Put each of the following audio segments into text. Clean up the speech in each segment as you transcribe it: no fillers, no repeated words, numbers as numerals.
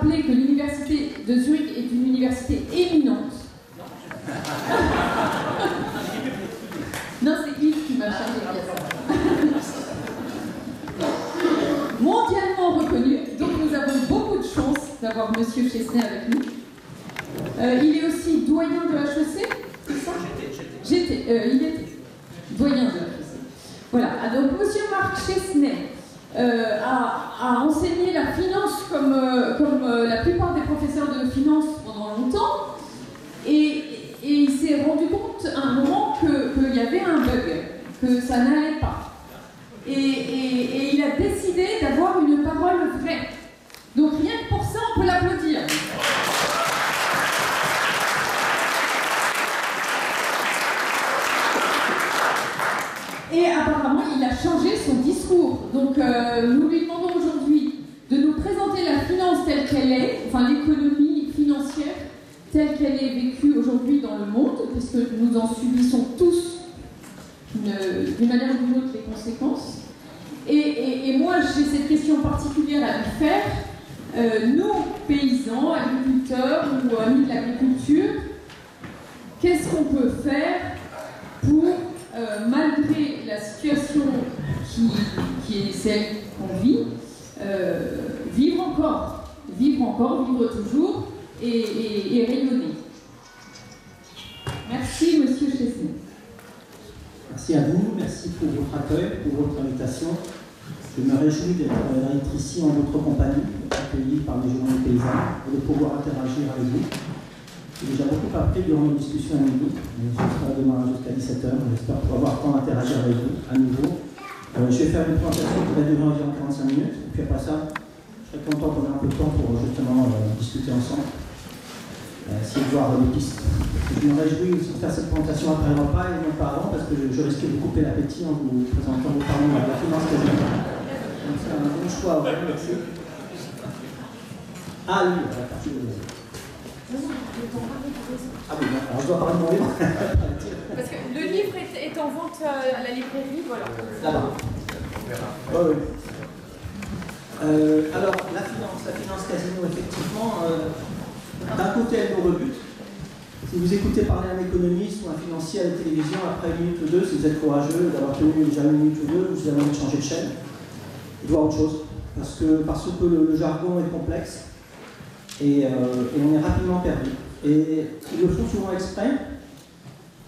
rappeler que l'université de Zurich est une université éminente. Non, c'est Yves qui m'a chargé de ça. Mondialement reconnu, donc nous avons beaucoup de chance d'avoir Monsieur Chesnay avec nous. Il est aussi doyen de HEC, c'est ça? Il était doyen de HEC. Voilà, donc Monsieur Marc Chesnay a enseigné la finance comme la plupart des professeurs de finance pendant longtemps, et il s'est rendu compte à un moment qu'il y avait un bug, que ça n'allait pas. Et il a décidé d'avoir une parole vraie. Donc rien que pour ça, on peut l'applaudir. Et apparemment, il a changé son discours. Donc nous lui demandons aujourd'hui de nous présenter la finance telle qu'elle est, enfin l'économie financière telle qu'elle est vécue aujourd'hui dans le monde, puisque nous en subissons tous d'une manière ou d'une autre les conséquences. Et moi, j'ai cette question particulière à lui faire. Nous, paysans, agriculteurs ou amis de l'agriculture, qu'est-ce qu'on peut faire pour, malgré la situation qui est celle qu'on vit, vivre encore, vivre toujours et rayonner. Merci, Monsieur Chesnay. Merci à vous, merci pour votre accueil, pour votre invitation. Je me réjouis d'être ici en votre compagnie, accueilli par les journaux paysans, et de pouvoir interagir avec vous. J'ai déjà beaucoup appris durant nos discussions à midi, je serai demain jusqu'à 17h, j'espère pouvoir avoir le temps d'interagir avec vous à nouveau. Je vais faire une présentation qui va durer environ 45 minutes, et puis après ça, je serai content qu'on ait un peu de temps pour justement discuter ensemble. Essayer de voir les pistes. Je me réjouis aussi de faire cette présentation après le repas et non pas avant parce que je risquais de couper l'appétit en vous présentant vos parents de la finance quasiment. Donc c'est un bon choix là-dessus. Ah oui, la partie de... Ah oui, alors je dois parler de mon livre. Parce que le livre est en vente à la librairie, voilà. Là-bas. Oui. Alors, la finance casino, effectivement, d'un côté, elle nous rebute. Si vous écoutez parler un économiste ou un financier à la télévision, après une minute ou deux, si vous êtes courageux d'avoir tenu déjà une minute ou deux, vous avez envie de changer de chaîne et de voir autre chose. Parce que le jargon est complexe et on est rapidement perdu. Et ils le font souvent exprès.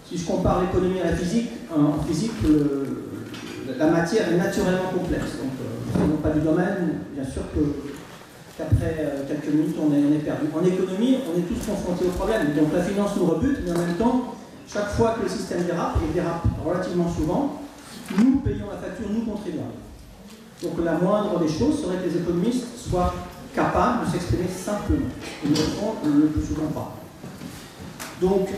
Si je compare l'économie à la physique, en physique, la matière est naturellement complexe. Donc, non pas du domaine, bien sûr qu'après quelques minutes, on est perdu. En économie, on est tous confrontés au problème. Donc la finance nous rebute, mais en même temps, chaque fois que le système dérape, et il dérape relativement souvent, nous payons la facture, nous contribuables. Donc la moindre des choses serait que les économistes soient capables de s'exprimer simplement. Ils ne le font le plus souvent pas. Donc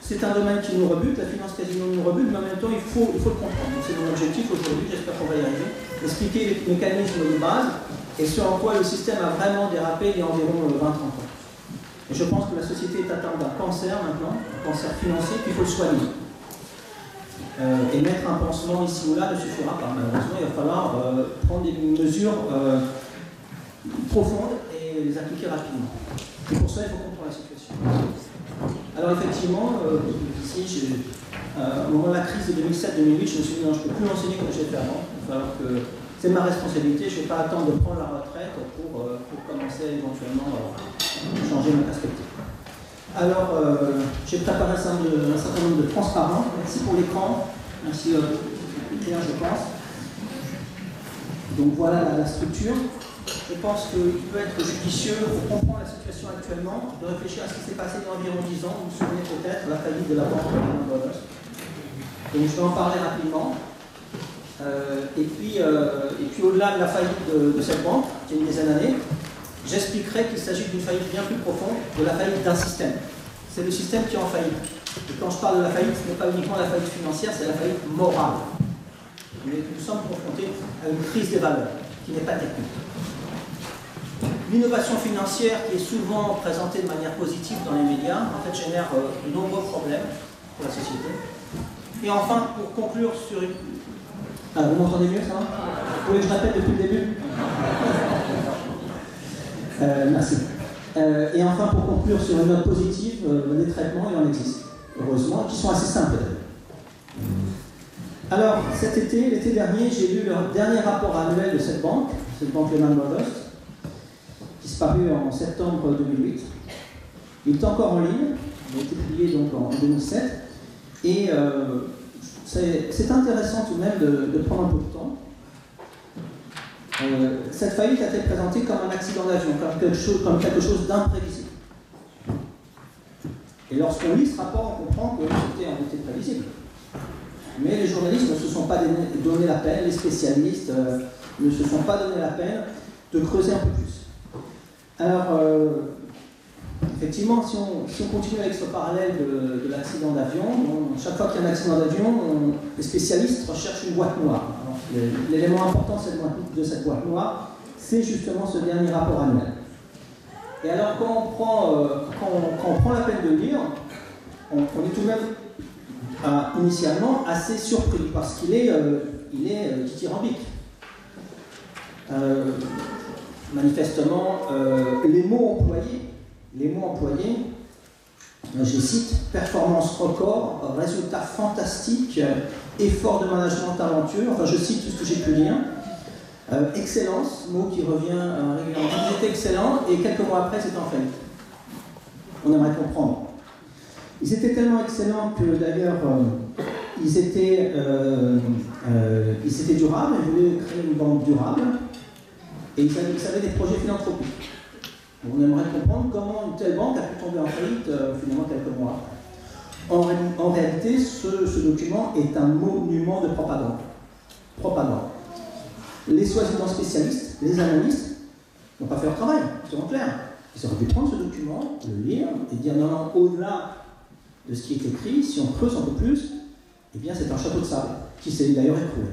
c'est un domaine qui nous rebute, la finance casino nous rebute, mais en même temps, il faut le comprendre. C'est mon objectif aujourd'hui, j'espère qu'on va y arriver. Expliquer les mécanismes de base et ce en quoi le système a vraiment dérapé il y a environ 20-30 ans. Et je pense que la société est atteinte d'un cancer maintenant, un cancer financier qu'il faut le soigner. Et mettre un pansement ici ou là ne suffira pas. Malheureusement, il va falloir prendre des mesures profondes et les appliquer rapidement. Et pour ça, il faut comprendre la situation. Alors effectivement, ici, au moment de la crise de 2007-2008, je me suis dit non, je ne peux plus enseigner comme j'ai fait avant. Il va falloir que c'est ma responsabilité, je ne vais pas attendre de prendre la retraite pour commencer éventuellement à changer ma perspective. Alors, j'ai préparé un certain nombre de transparents. Merci pour l'écran. Merci bien, je pense. Donc voilà la structure. Je pense qu'il peut être judicieux pour comprendre la situation actuellement, de réfléchir à ce qui s'est passé il y a environ 10 ans. Vous vous souvenez peut-être de la faillite de la banque de Lehman Brothers. Donc je vais en parler rapidement. Et puis au-delà de la faillite de cette banque, qui a une dizaine d'années, j'expliquerai qu'il s'agit d'une faillite bien plus profonde, de la faillite d'un système. C'est le système qui est en faillite. Et quand je parle de la faillite, ce n'est pas uniquement la faillite financière, c'est la faillite morale. Mais nous sommes confrontés à une crise des valeurs, qui n'est pas technique. L'innovation financière, qui est souvent présentée de manière positive dans les médias, en fait génère de nombreux problèmes pour la société. Et enfin, pour conclure sur une... Ah, vous m'entendez mieux, ça va? Vous voulez que je répète depuis le début? Merci. Et enfin, pour conclure sur une note positive, les traitements, il en existe, heureusement, qui sont assez simples. Alors, cet été, l'été dernier, j'ai lu le dernier rapport annuel de cette banque Lehman Brothers, qui se parut en septembre 2008. Il est encore en ligne, il a été publié donc en 2007, et c'est intéressant tout de même de prendre un peu de temps. Cette faillite a été présentée comme un accident d'avion, comme quelque chose d'imprévisible. Et lorsqu'on lit ce rapport, on comprend que c'était en réalité prévisible. Mais les journalistes ne se sont pas donné la peine, les spécialistes ne se sont pas donné la peine de creuser un peu plus. Alors, effectivement, si on continue avec ce parallèle de l'accident d'avion, chaque fois qu'il y a un accident d'avion, les spécialistes recherchent une boîte noire. L'élément important de cette boîte noire, c'est justement ce dernier rapport annuel. Et alors, quand on prend la peine de lire, on est tout de même initialement assez surpris, parce qu'il est dithyrambique. Manifestement, les mots employés, je cite, performance record, résultat fantastique, effort de management talentueux, enfin je cite tout ce que j'ai pu lire. Excellence, mot qui revient régulièrement. Ils étaient excellents et quelques mois après, c'était en faillite. On aimerait comprendre. Ils étaient tellement excellents que d'ailleurs, ils étaient durables, ils voulaient créer une banque durable et ils avaient des projets philanthropiques. On aimerait comprendre comment une telle banque a pu tomber en faillite finalement quelques mois après. En réalité, ce document est un monument de propagande. Les soi-disant spécialistes, les analystes, n'ont pas fait leur travail, soyons clairs. Ils auraient dû prendre ce document, le lire et dire non, au-delà de ce qui est écrit, si on creuse un peu plus, eh bien c'est un château de sable, qui s'est d'ailleurs écroulé.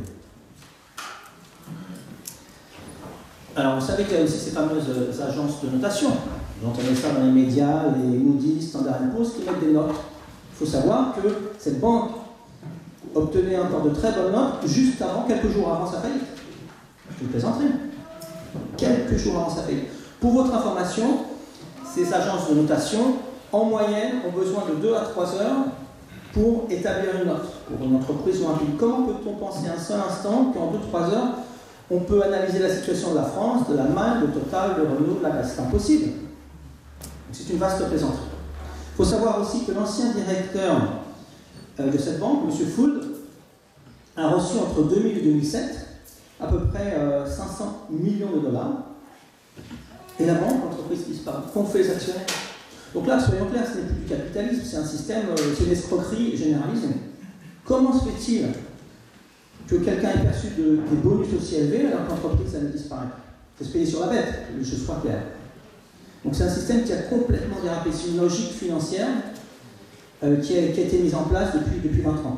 Alors vous savez qu'il y a aussi ces fameuses agences de notation. Vous entendez ça dans les médias, les Moody's, Standard & Poor's, qui mettent des notes. Il faut savoir que cette banque obtenait encore de très bonnes notes juste avant, quelques jours avant sa faillite. Je vous plaisanterai. Quelques jours avant sa faillite. Pour votre information, ces agences de notation, en moyenne, ont besoin de 2 à 3 heures pour établir une note. Pour une entreprise ou un pays. Comment peut-on penser un seul instant qu'en 2-3 heures, on peut analyser la situation de la France, de l'Allemagne, de Total, de Renault, de la Grèce? C'est impossible. C'est une vaste plaisanterie. Il faut savoir aussi que l'ancien directeur de cette banque, M. Fould, a reçu entre 2000 et 2007 à peu près 500 millions de dollars. Et la banque, l'entreprise disparaît. Qu'ont fait les actionnaires? Donc là, soyons clairs, ce n'est plus du capitalisme, c'est un système, c'est une escroquerie généralisée. Comment se fait-il que quelqu'un ait perçu des bonus aussi élevés alors que l'entreprise allait disparaître? Il faut se payer sur la bête, que les choses soient claires. Donc c'est un système qui a complètement dérapé. C'est une logique financière qui a été mise en place depuis 20-30 ans.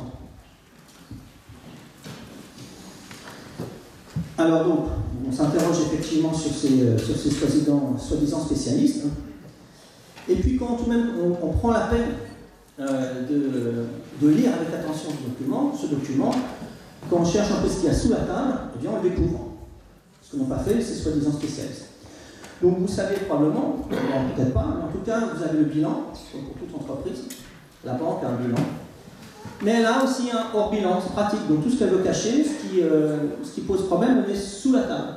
Alors donc, on s'interroge effectivement sur ces soi-disant spécialistes. Et puis quand tout de même on prend la peine de lire avec attention ce document, quand on cherche un peu ce qu'il y a sous la table, eh bien on le découvre. Ce que n'ont pas fait ces soi-disant spécialistes. Donc vous savez probablement, peut-être pas, mais en tout cas vous avez le bilan, comme pour toute entreprise, la banque a un bilan. Mais elle a aussi un hors-bilan, c'est pratique. Donc tout ce qu'elle veut cacher, ce qui pose problème, on est sous la table.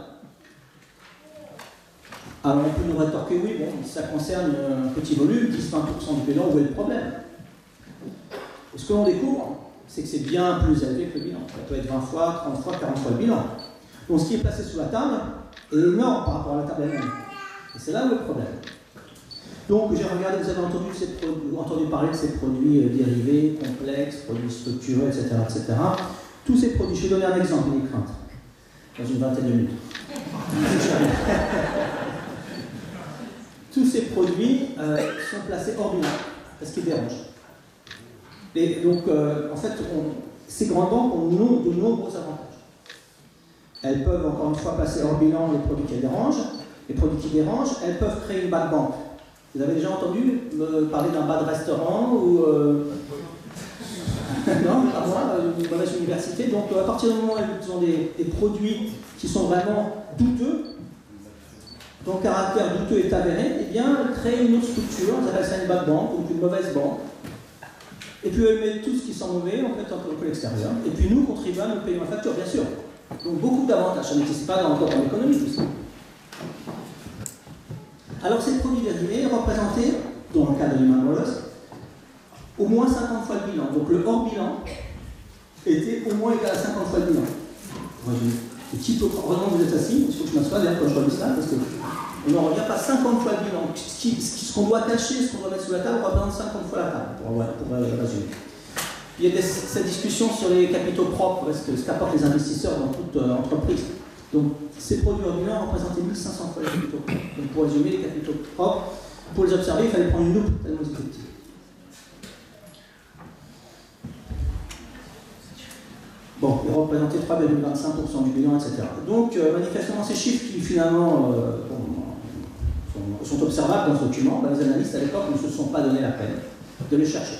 Alors on peut nous rétorquer, oui, bon, si ça concerne un petit volume, 10-20% du bilan, où est le problème? Et ce que l'on découvre, c'est que c'est bien plus élevé que le bilan. Ça peut être 20 fois, 30 fois, 40 fois le bilan. Donc ce qui est placé sous la table est énorme par rapport à la table elle-même. Et c'est là où est le problème. Donc j'ai regardé, vous avez entendu parler de ces produits dérivés, complexes, produits structurés, etc., etc. Tous ces produits, je vais donner un exemple, les craintes, dans une vingtaine de minutes. Tous ces produits sont placés hors bilan, parce qu'ils dérangent. Et donc, en fait, ces grandes banques ont de nombreux avantages. Elles peuvent, encore une fois, placer hors bilan les produits qui dérangent. Les produits qui dérangent, elles peuvent créer une bad bank. Vous avez déjà entendu me parler d'un bad restaurant ou... non, pas moi, une mauvaise université. Donc, à partir du moment où ils ont des produits qui sont vraiment douteux, dont le caractère douteux est avéré, eh bien, elle crée une autre structure, on appelle ça une bad bank, donc une mauvaise banque. Et puis elle met tout ce qui sent mauvais, en fait, un peu l'extérieur. Et puis nous, contribuables, nous payons la facture, bien sûr. Donc beaucoup d'avantages, ça n'existe pas encore dans l'économie, tout ça. Alors ces produits dérivés représentaient, dans le cas de Lehman Brothers, au moins 50 fois le bilan. Donc le hors bilan était au moins égal à 50 fois le bilan. Heureusement que vous êtes assis, il faut que je m'assoie d'ailleurs quand je relis ça, parce qu'on n'en revient pas 50 fois le bilan. Ce qu'on doit cacher, ce qu'on doit mettre sous la table, on représente 50 fois la table, pour résumer. Il y a cette discussion sur les capitaux propres, ce qu'apportent les investisseurs dans toute entreprise. Donc ces produits hors bilan représentaient 1500 fois les capitaux propres. Donc pour résumer, les capitaux propres, pour les observer, il fallait prendre une loupe tellement c'était petit. Bon, ils représentaient 3,25% du bilan, etc. Donc, manifestement, ces chiffres qui, finalement, sont observables dans ce document, les analystes, à l'époque, ne se sont pas donné la peine de les chercher.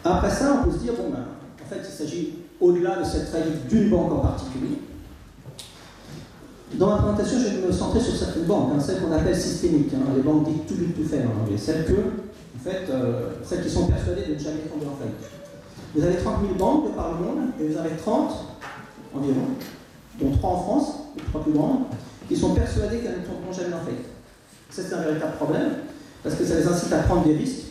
Après ça, on peut se dire, bon, en fait, il s'agit, au-delà de cette faillite d'une banque en particulier. Dans ma présentation, je vais me centrer sur certaines banques, celles qu'on appelle systémiques, les banques dites too big to fail en anglais, celles qui sont persuadées de ne jamais tomber en faillite. Vous avez 30 000 banques de par le monde, et vous avez 30 environ, dont 3 en France, les 3 plus grandes, qui sont persuadées qu'elles ne tomberont jamais en faillite. Ça, c'est un véritable problème, parce que ça les incite à prendre des risques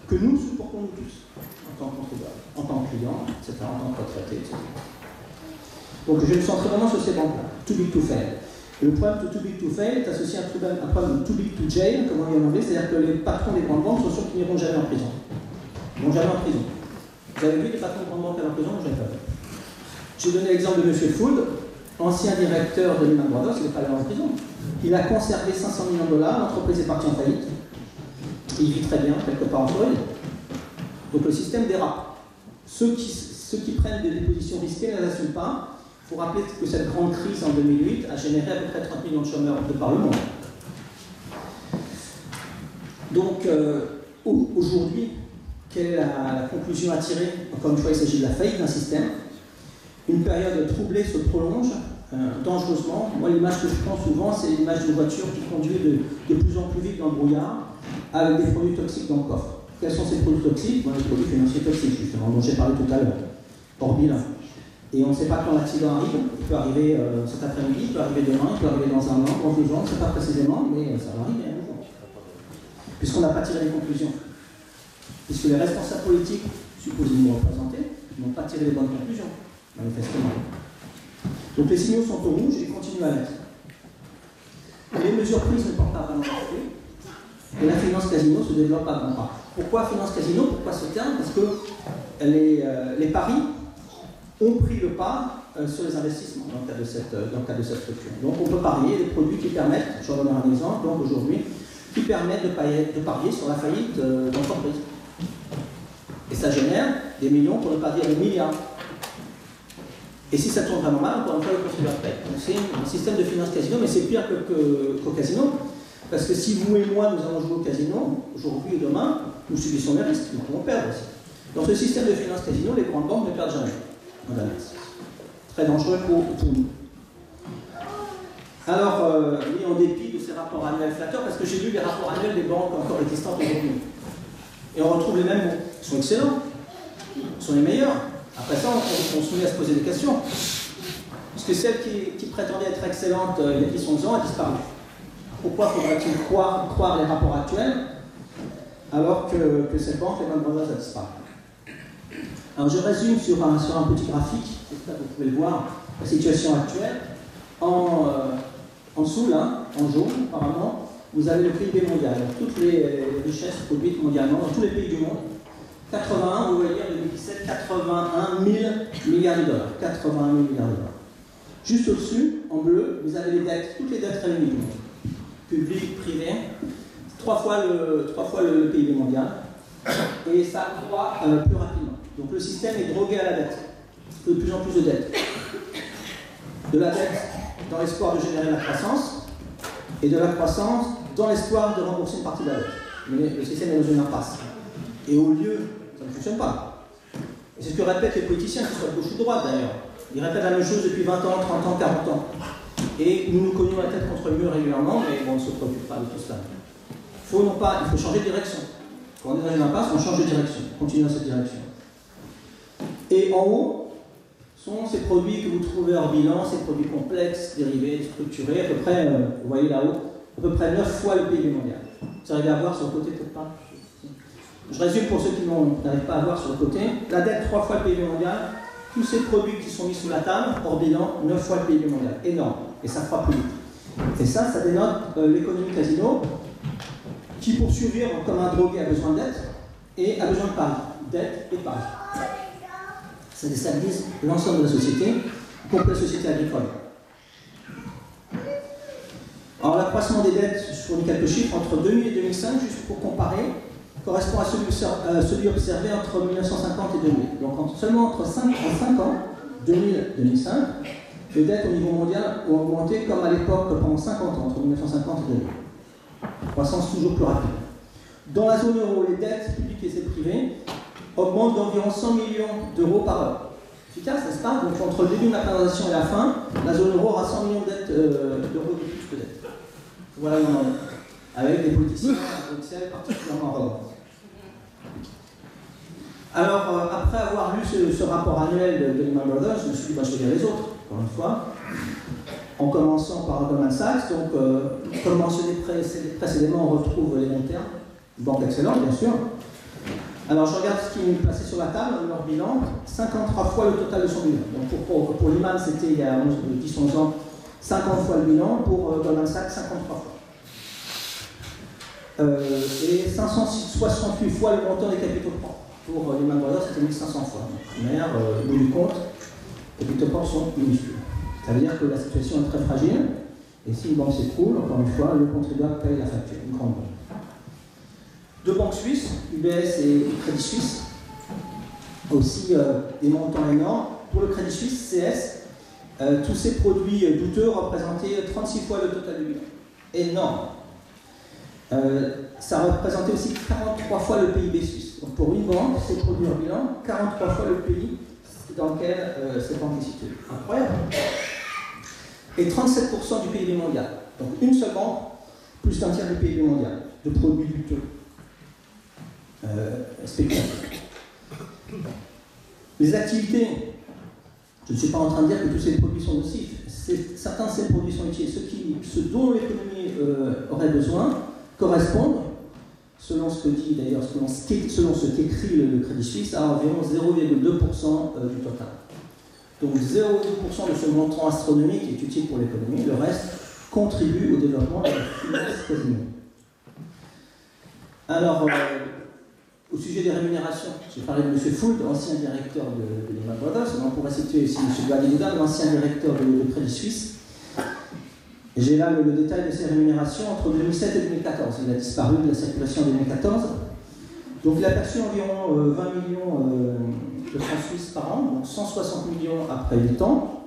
que nous supportons nous tous, en tant que contribuables, en tant que clients, etc., en tant que retraités, etc. Donc je me centre vraiment sur ces banques-là, too big to fail. Et le problème de too big to fail est associé à un problème de too big to jail, comme on dit en anglais, c'est-à-dire que les patrons des grandes banques sont sûrs qu'ils n'iront jamais en prison. Ils n'iront jamais en prison. Vous avez vu les patrons de grandes banques à la prison? Je n'ai pas vu. J'ai donné l'exemple de M. Food, ancien directeur de Lehman Brothers, il n'est pas allé en prison. Il a conservé 500 millions de dollars, l'entreprise est partie en faillite. Il vit très bien, quelque part en Floride. Donc le système dérape. Ceux qui prennent des dépositions risquées ne les assument pas. Il faut rappeler que cette grande crise en 2008 a généré à peu près 30 millions de chômeurs de par le monde. Donc aujourd'hui, quelle est la conclusion à tirer? Encore une fois, il s'agit de la faillite d'un système. Une période troublée se prolonge dangereusement. Moi, l'image que je prends souvent, c'est l'image d'une voiture qui conduit de plus en plus vite dans le brouillard avec des produits toxiques dans le coffre. Quels sont ces produits toxiques? Les produits financiers toxiques, justement, dont j'ai parlé tout à l'heure, hors bilan. Et on ne sait pas quand l'accident arrive. Il peut arriver cet après-midi, il peut arriver demain, il peut arriver dans un an, dans 2 ans, on ne sait pas précisément, mais ça va arriver à nouveau. Puisqu'on n'a pas tiré les conclusions. Puisque les responsables politiques, supposément représentés, n'ont pas tiré les bonnes conclusions, manifestement. Donc les signaux sont au rouge et continuent à l'être. Les mesures prises ne portent pas vraiment fruit. Et la finance casino se développe à grands pas. Pourquoi finance casino? Pourquoi ce terme? Parce que les paris ont pris le pas sur les investissements dans le cadre de cette structure. Donc on peut parier des produits qui permettent, je vais donner un exemple, donc aujourd'hui, qui permettent de parier sur la faillite d'entreprise. Et ça génère des millions, pour ne pas dire des milliards. Et si ça tourne vraiment mal, encore une fois, le contribuable paye. Donc c'est un système de finance casino, mais c'est pire qu'au casino. Parce que si vous et moi, nous allons jouer au casino, aujourd'hui et demain, nous subissons les risques, nous pouvons perdre aussi. Dans ce système de finance casino, les grandes banques ne perdent jamais. Madame, très dangereux pour nous. Alors, oui, en dépit de ces rapports annuels flatteurs, parce que j'ai lu les rapports annuels des banques encore existantes aujourd'hui. Et on retrouve les mêmes mots. Ils sont excellents. Ils sont les meilleurs. Après ça, on se met à se poser des questions. Parce que celle qui prétendait être excellente il y a 10-11 ans a disparu. Pourquoi faudrait-il croire les rapports actuels alors que cette banque, Lehman Brothers, a disparu? Alors je résume sur un petit graphique, là vous pouvez le voir, la situation actuelle. En dessous, là, en jaune, apparemment, vous avez le PIB mondial. Toutes les richesses produites mondialement dans tous les pays du monde. 81, vous voyez, en 2017, 81 000 milliards de dollars. 81 000 milliards de dollars. Juste au-dessus, en bleu, vous avez les dettes, toutes les dettes réunies du monde. Public, privé, 3 fois le PIB mondial. Et ça croît plus rapidement. Donc le système est drogué à la dette. De plus en plus de dettes. De la dette dans l'espoir de générer de la croissance, et de la croissance dans l'espoir de rembourser une partie de la dette. Mais le système est dans une impasse. Et au lieu, ça ne fonctionne pas. Et c'est ce que répètent les politiciens, qu'ils soient de gauche ou de droite d'ailleurs. Ils répètent la même chose depuis 20 ans, 30 ans, 40 ans. Et nous nous cognons la tête contre le mur régulièrement, mais on ne se préoccupe pas de tout cela. Il faut changer de direction. Quand on est dans une impasse, on change de direction, on continue dans cette direction. Et en haut sont ces produits que vous trouvez hors bilan, ces produits complexes, dérivés, structurés, à peu près, vous voyez là-haut, à peu près 9 fois le PIB mondial. Vous arrivez à voir sur le côté, peut-être pas. Je résume pour ceux qui n'arrivent pas à voir sur le côté. La dette, 3 fois le PIB mondial. Tous ces produits qui sont mis sous la table, hors bilan, 9 fois le PIB mondial. Énorme. Et ça fera plus vite. Et ça dénote l'économie casino, qui pour survivre comme un drogué a besoin de dette et a besoin de pari. Dette et pari. Ça déstabilise l'ensemble de la société, y compris la société agricole. Alors l'accroissement des dettes, je fournis quelques chiffres, entre 2000 et 2005, juste pour comparer, correspond à celui observé entre 1950 et 2000. Donc seulement entre 5 ans, 2000 et 2005, les dettes au niveau mondial ont augmenté comme à l'époque pendant 50 ans, entre 1950 et 2000. Croissance toujours plus rapide. Dans la zone euro, les dettes publiques et privées augmentent d'environ 100 millions d'euros par heure. Efficace, n'est-ce pas? Donc entre le début de la présentation et la fin, la zone euro aura 100 millions d'euros de plus que dettes. Voilà où on en est. Avec des politiciens à Bruxelles particulièrement arrogants. Alors, après avoir lu ce rapport annuel de Lehman Brothers, je me suis dit, je vais lire les autres, encore une fois. En commençant par Goldman Sachs, donc, comme mentionné précédemment, on retrouve l'élémentaire, banque excellente, bien sûr. Alors, je regarde ce qui est placé sur la table, leur bilan, 53 fois le total de son bilan. Donc, pour Lehman, c'était il y a 10-11 ans, 50 fois le bilan, pour Goldman Sachs, 53 fois. Et 568 fois le montant des capitaux propres. Pour Lehman Brothers, c'était 1500 fois. Donc, primaire, au bout du compte, les capitaux propres sont minuscules. Ça veut dire que la situation est très fragile, et si une banque s'écroule, encore une fois, le contribuable paye la facture, une grande banque. Deux banques suisses, UBS et Crédit Suisse, aussi des montants énormes. Pour le Crédit Suisse, CS, tous ces produits douteux représentaient 36 fois le total du bilan. Énorme. Ça représentait aussi 43 fois le PIB suisse. Donc pour une banque, ces produits en bilan, 43 fois le pays dans lequel cette banque est située. Incroyable. Et 37% du PIB mondial. Donc une seule banque, plus d'un tiers du PIB mondial, de produits douteux. Spéculatifs. Les activités, je ne suis pas en train de dire que tous ces produits sont nocifs. Certains de ces produits sont utiles. Ce dont l'économie aurait besoin correspondent, selon ce que dit d'ailleurs, selon ce qu'écrit le Crédit Suisse, à environ 0,2% du total. Donc 0,2% de ce montant astronomique est utile pour l'économie, le reste contribue au développement de la finance casino. Alors, au sujet des rémunérations, j'ai parlé de M. Foult, ancien directeur de Lehman Brothers, on pourrait situer aussi M. Guadinouda, l'ancien directeur de Crédit Suisse. J'ai là le détail de ses rémunérations entre 2007 et 2014. Il a disparu de la circulation en 2014. Donc il a perçu environ 20 millions de francs suisses par an, donc 160 millions après 8 ans.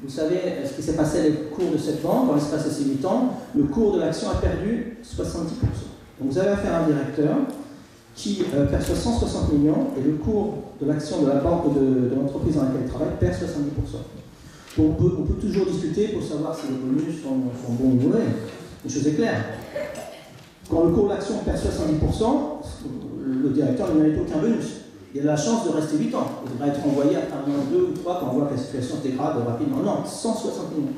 Vous savez ce qui s'est passé avec le cours de cette banque dans l'espace de ces 8 ans. Le cours de l'action a perdu 70%. Donc vous avez affaire à un directeur qui perçoit 160 millions et le cours de l'action de la banque de l'entreprise dans laquelle il travaille perd 70%. On peut toujours discuter pour savoir si les bonus sont bons ou mauvais. Une chose est claire. Quand le cours de l'action perd 70%, le directeur ne mérite aucun bonus. Il a la chance de rester 8 ans. Il devrait être envoyé après un an, 2 ou 3 quand on voit que la situation se dégrade rapidement. Non, 160 millions.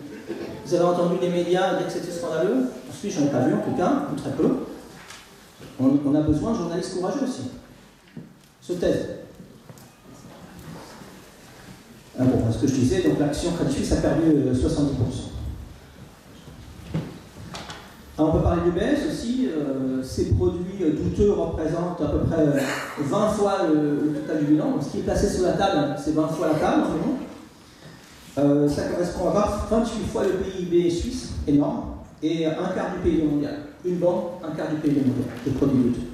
Vous avez entendu les médias dire que c'était scandaleux. Ensuite, j'en ai pas vu en tout cas, ou très peu. On a besoin de journalistes courageux aussi. Se taisent. Ah bon, ce que je disais, donc l'action Crédit Suisse a perdu 70%. Alors on peut parler d'UBS aussi. Ces produits douteux représentent à peu près 20 fois le total du bilan. Donc ce qui est placé sur la table, c'est 20 fois la table environ. Ça correspond à 28 fois le PIB suisse, énorme, et un quart du PIB mondial. Une banque, un quart du PIB mondial, de produits douteux.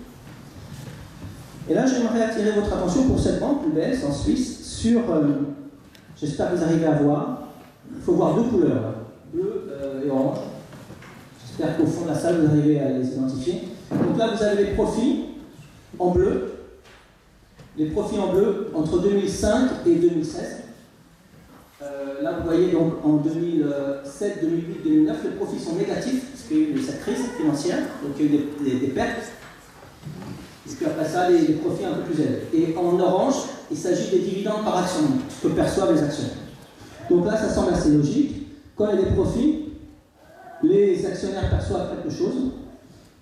Et là, j'aimerais attirer votre attention pour cette banque, UBS, en Suisse, sur... J'espère que vous arrivez à voir. Il faut voir deux couleurs, là, bleu et orange. J'espère qu'au fond de la salle, vous arrivez à les identifier. Donc là, vous avez les profits en bleu. Les profits en bleu entre 2005 et 2016. Là, vous voyez donc en 2007, 2008, 2009, les profits sont négatifs, parce qu'il y a eu cette crise financière, donc il y a eu des pertes. Et puis après ça, les profits un peu plus élevés. Et en orange, il s'agit des dividendes par action, ce que perçoivent les actionnaires. Donc là, ça semble assez logique. Quand il y a des profits, les actionnaires perçoivent quelque chose.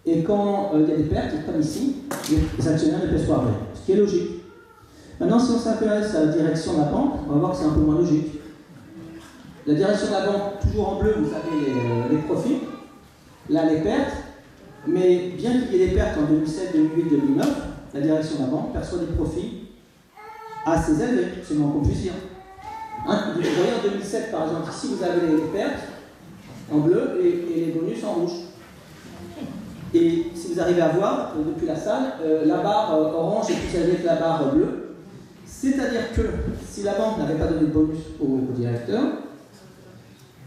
Et quand il y a des pertes, comme ici, les actionnaires ne perçoivent rien. Ce qui est logique. Maintenant, si on s'intéresse à la direction de la banque, on va voir que c'est un peu moins logique. La direction de la banque, toujours en bleu, vous avez les profits. Là, les pertes. Mais bien qu'il y ait des pertes en 2007, 2008, 2009, la direction de la banque perçoit des profits assez élevés, c'est le moins qu'on puisse dire. Hein, vous voyez en 2007, par exemple, ici vous avez les pertes en bleu et les bonus en rouge. Et si vous arrivez à voir, depuis la salle, la barre orange est plus élevée que la barre bleue. C'est-à-dire que si la banque n'avait pas donné de bonus au directeur,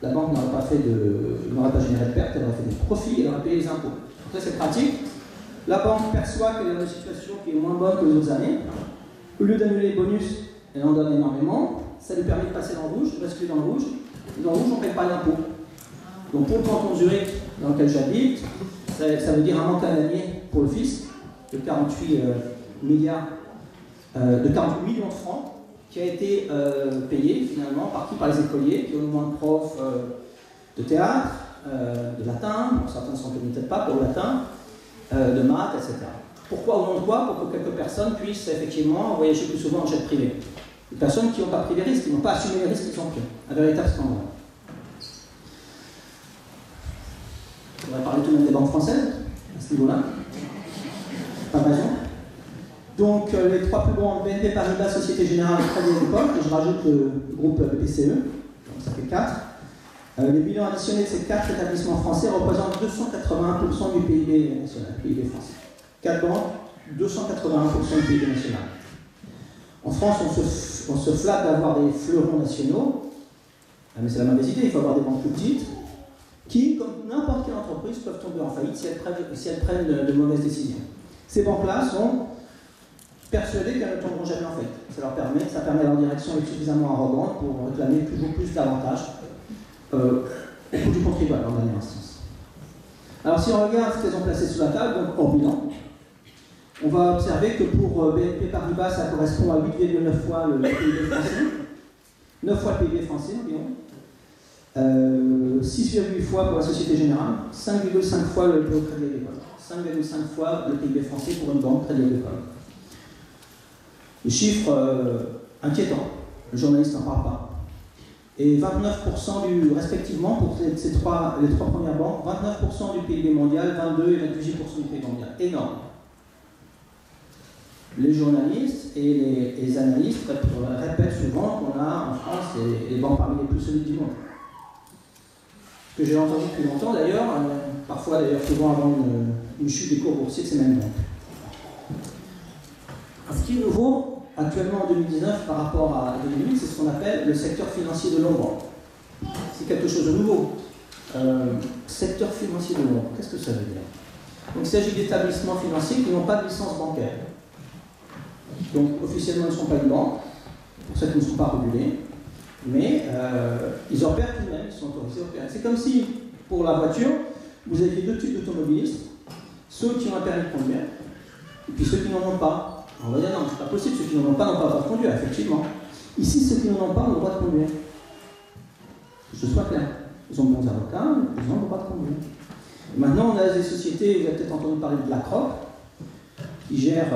la banque n'aurait pas généré de pertes, elle aurait fait des profits, elle aurait payé les impôts. Ça c'est pratique. La banque perçoit qu'elle est dans une situation qui est moins bonne que les autres années. Au lieu d'annuler les bonus, elle en donne énormément. Ça lui permet de passer dans le rouge, de basculer dans le rouge. Et dans le rouge, on ne paye pas d'impôts. Donc pour le canton de Zurich, dans lequel j'habite, ça veut dire un manque à gagner pour le fisc de 48 millions de francs qui a été payé finalement par qui? Par les écoliers qui ont moins de profs de théâtre, de latin, bon, certains ne s'en connaissent peut-être pas pour le latin, de maths, etc. Pourquoi au nom de quoi? Pour que quelques personnes puissent effectivement voyager plus souvent en jet privé. Des personnes qui n'ont pas pris les risques, qui n'ont pas assumé les risques qu'ils ont pris. Un véritable scandale. On va parler tout de même des banques françaises, à ce niveau-là. Pas raison. Donc les trois plus grands, BNP Paribas, Société Générale, Crédit Agricole, et je rajoute le groupe BPCE, donc ça fait 4. Les bilans additionnés de ces 4 établissements français représentent 281% du PIB national, PIB français. 4 banques, 281% du PIB national. En France, on se flatte d'avoir des fleurons nationaux, mais c'est la mauvaise idée, il faut avoir des banques plus petites, qui, comme n'importe quelle entreprise, peuvent tomber en faillite si elles prennent de mauvaises décisions. Ces banques-là sont persuadées qu'elles ne tomberont jamais en faillite. Ça permet à leur direction d'être suffisamment arrogante pour réclamer toujours plus d'avantages au coût du contribuable en dernière instance. Alors si on regarde ce qu'elles ont placé sous la table, donc hors bilan, on va observer que pour BNP Paribas, ça correspond à 8,9 fois le PIB français, 9 fois le PIB français environ, 6,8 fois pour la Société Générale, 5,5 fois le Crédit Agricole, 5,5 fois le PIB français pour une banque Crédit Agricole. Les chiffres inquiétants, le journaliste n'en parle pas. Et 29% respectivement pour les trois premières banques, 29% du PIB mondial, 22 et 28% du PIB mondial. Énorme. Les journalistes et les analystes répètent souvent qu'on a en France les banques parmi les plus solides du monde. Ce que j'ai entendu depuis longtemps d'ailleurs, parfois d'ailleurs souvent avant une chute des cours boursiers de ces mêmes banques. Ce qui est nouveau actuellement en 2019 par rapport à 2008, c'est ce qu'on appelle le secteur financier de l'ombre. C'est quelque chose de nouveau. Secteur financier de l'ombre, qu'est-ce que ça veut dire? Donc, il s'agit d'établissements financiers qui n'ont pas de licence bancaire. Donc officiellement ils ne sont pas une banque, pour ceux qui ne sont pas régulés, mais ils opèrent tout de même, ils sont autorisés à opérer. C'est comme si, pour la voiture, vous aviez deux types d'automobilistes, ceux qui ont un permis de conduire, et puis ceux qui n'en ont pas. Alors, on va dire non, c'est pas possible, ceux qui n'en ont pas n'ont pas le droit de conduire, effectivement. Ici, ceux qui n'en ont pas ont le droit de conduire. Que ce soit clair. Ils ont de bons avocats, ils ont le droit de conduire. Et maintenant, on a des sociétés, vous avez peut-être entendu parler de BlackRock, qui gère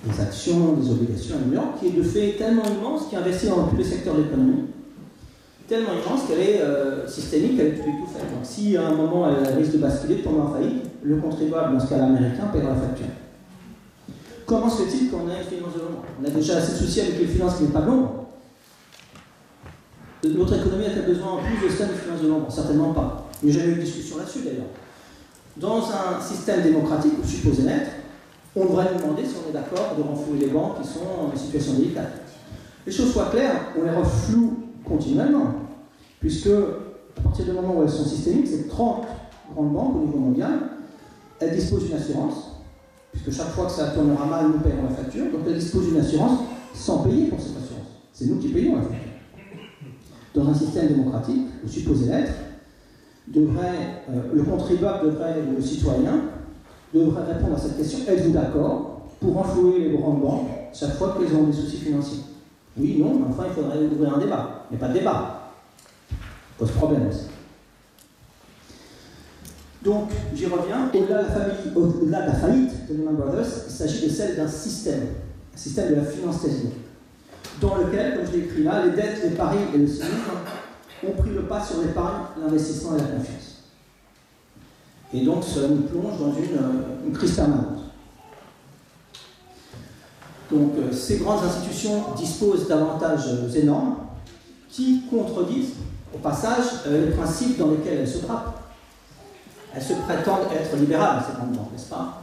des actions, des obligations à New York, qui est de fait tellement immense, qui investit dans tous les secteurs de l'économie, tellement immense qu'elle est systémique, qu'elle est tout fait. Donc si à un moment elle risque de basculer, de tomber en faillite, le contribuable, dans ce cas américain, paiera la facture. Comment se fait-il qu'on ait une finance de l'ombre? On a déjà assez de soucis avec les finances qui n'est pas de l'ombre. Notre économie a-t-elle besoin en plus de ça de finances de l'ombre? Certainement pas. Il n'y a jamais eu de discussion là-dessus d'ailleurs. Dans un système démocratique, ou supposé l'être, on devrait nous demander si on est d'accord de renflouer les banques qui sont en situation délicate. Les choses soient claires, on les refloue continuellement, puisque à partir du moment où elles sont systémiques, c'est 30 grandes banques au niveau mondial, elles disposent d'une assurance, puisque chaque fois que ça tournera mal, nous payons la facture, donc elles disposent d'une assurance sans payer pour cette assurance. C'est nous qui payons la facture. dans un système démocratique, ou supposé l'être, le contribuable devrait, ou le citoyen, devrait répondre à cette question: êtes-vous d'accord pour enflouer les grandes banques chaque fois qu'elles ont des soucis financiers? Oui, non, mais enfin il faudrait ouvrir un débat. Il n'y a pas de débat. Ça pose problème aussi. Donc, j'y reviens, au-delà de la faillite de Lehman Brothers, il s'agit de celle d'un système, un système de la finance casino, dans lequel, comme je l'ai écrit là, les dettes, les paris et le cynisme ont pris le pas sur l'épargne, l'investissement et la confiance. Et donc, cela nous plonge dans une crise permanente. Donc, ces grandes institutions disposent d'avantages énormes qui contredisent, au passage, les principes dans lesquels elles se drapent. Elles se prétendent être libérales, ces grandes banques, n'est-ce pas?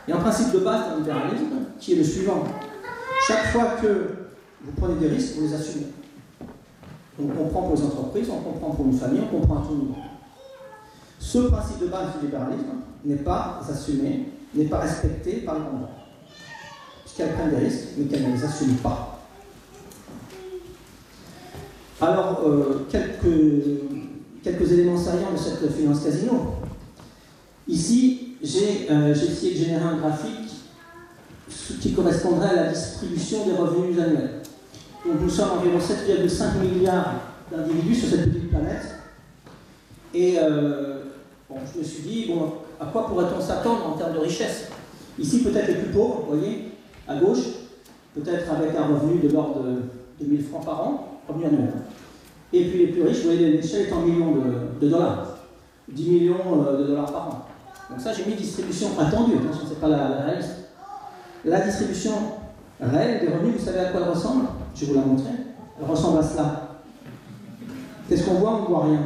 Il y a un principe de base d'un libéralisme qui est le suivant. Chaque fois que vous prenez des risques, vous les assumez. Donc, on comprend pour les entreprises, on comprend pour une famille, on comprend à tout niveau. Ce principe de base du libéralisme n'est pas assumé, n'est pas respecté par les grandes banques, puisqu'elles prennent des risques, mais qu'elles ne les assument pas. Alors, quelques éléments saillants de cette finance casino. Ici, j'ai essayé de générer un graphique qui correspondrait à la distribution des revenus annuels. Donc, nous sommes environ 7,5 milliards d'individus sur cette petite planète. Et je me suis dit, bon, à quoi pourrait-on s'attendre en termes de richesse? Ici, peut-être les plus pauvres, vous voyez, à gauche, peut-être avec un revenu de l'ordre de 1000 francs par an, revenu annuel. Et puis les plus riches, vous voyez, l'échelle est en millions de dollars. 10 millions de dollars par an. Donc ça, j'ai mis distribution attendue, attention, ce n'est pas la réaliste. La distribution réelle des revenus, vous savez à quoi elle ressemble? Je vais vous la montrer. Elle ressemble à cela. Qu'est-ce qu'on voit? On ne voit rien.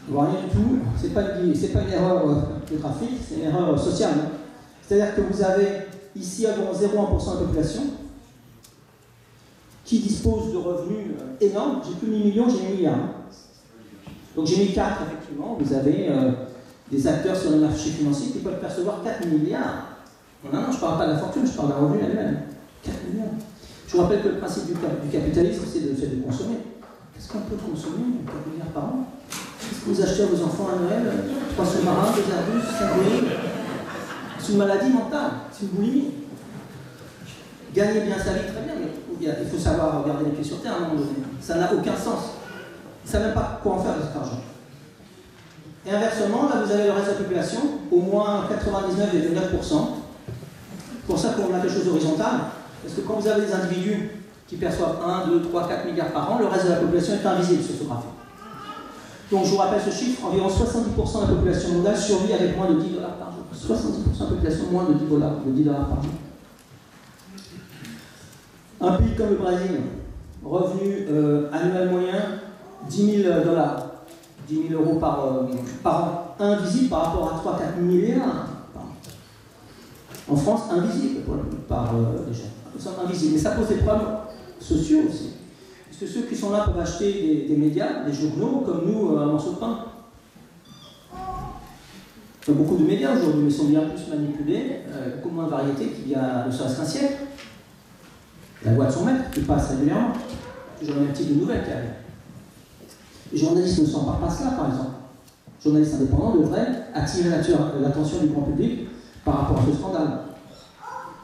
On ne voit rien du tout. Ce n'est pas une erreur de graphique, c'est une erreur sociale. C'est-à-dire que vous avez ici environ 0,1% de la population qui dispose de revenus énormes. J'ai plus mis millions, j'ai mis milliards. Donc j'ai mis 4, effectivement. Vous avez des acteurs sur le marché financier qui peuvent percevoir 4 milliards. Non, je ne parle pas de la fortune, je parle d'un revenu elle-même. 4 milliards. Je vous rappelle que le principe du capitalisme, c'est le fait de consommer. Qu'est-ce qu'on peut consommer 4 milliards par an? Qu'est-ce que vous achetez à vos enfants à Noël? 3 sous-marins, 2 Airbus, 5 Boeing. C'est une maladie mentale, c'est une boulimie. Gagner bien sa vie, très bien, mais il faut savoir garder les pieds sur terre à un moment donné. Ça n'a aucun sens. Ils ne savent même pas quoi en faire de cet argent. Et inversement, là vous avez le reste de la population, au moins 99,9%. Pour ça qu'on a quelque chose d'horizontal, parce que quand vous avez des individus qui perçoivent 1, 2, 3, 4 milliards par an, le reste de la population est invisible sur ce graphique. Donc je vous rappelle ce chiffre, environ 70% de la population mondiale survit avec moins de 10 dollars par jour. 70% de la population moins de 10 dollars par jour. Un pays comme le Brésil, revenu annuel moyen 10 000 dollars, 10 000 euros par an, invisible par rapport à 3-4 milliards. En France, invisible pour la plupart des gens. Nous sommes invisibles. Et ça pose des problèmes sociaux aussi. Parce que ceux qui sont là peuvent acheter des médias, des journaux, comme nous, un morceau de pain. Il y a beaucoup de médias aujourd'hui, mais sont bien plus manipulés, beaucoup moins de variété qu'il y a ne serait-ce qu'un siècle. La voix de son maître, qui passe régulièrement. Toujours le même type de nouvelles qui arrivent. Les journalistes ne s'emparent pas cela, par exemple. Les journalistes indépendants devraient attirer l'attention du grand public par rapport à ce scandale.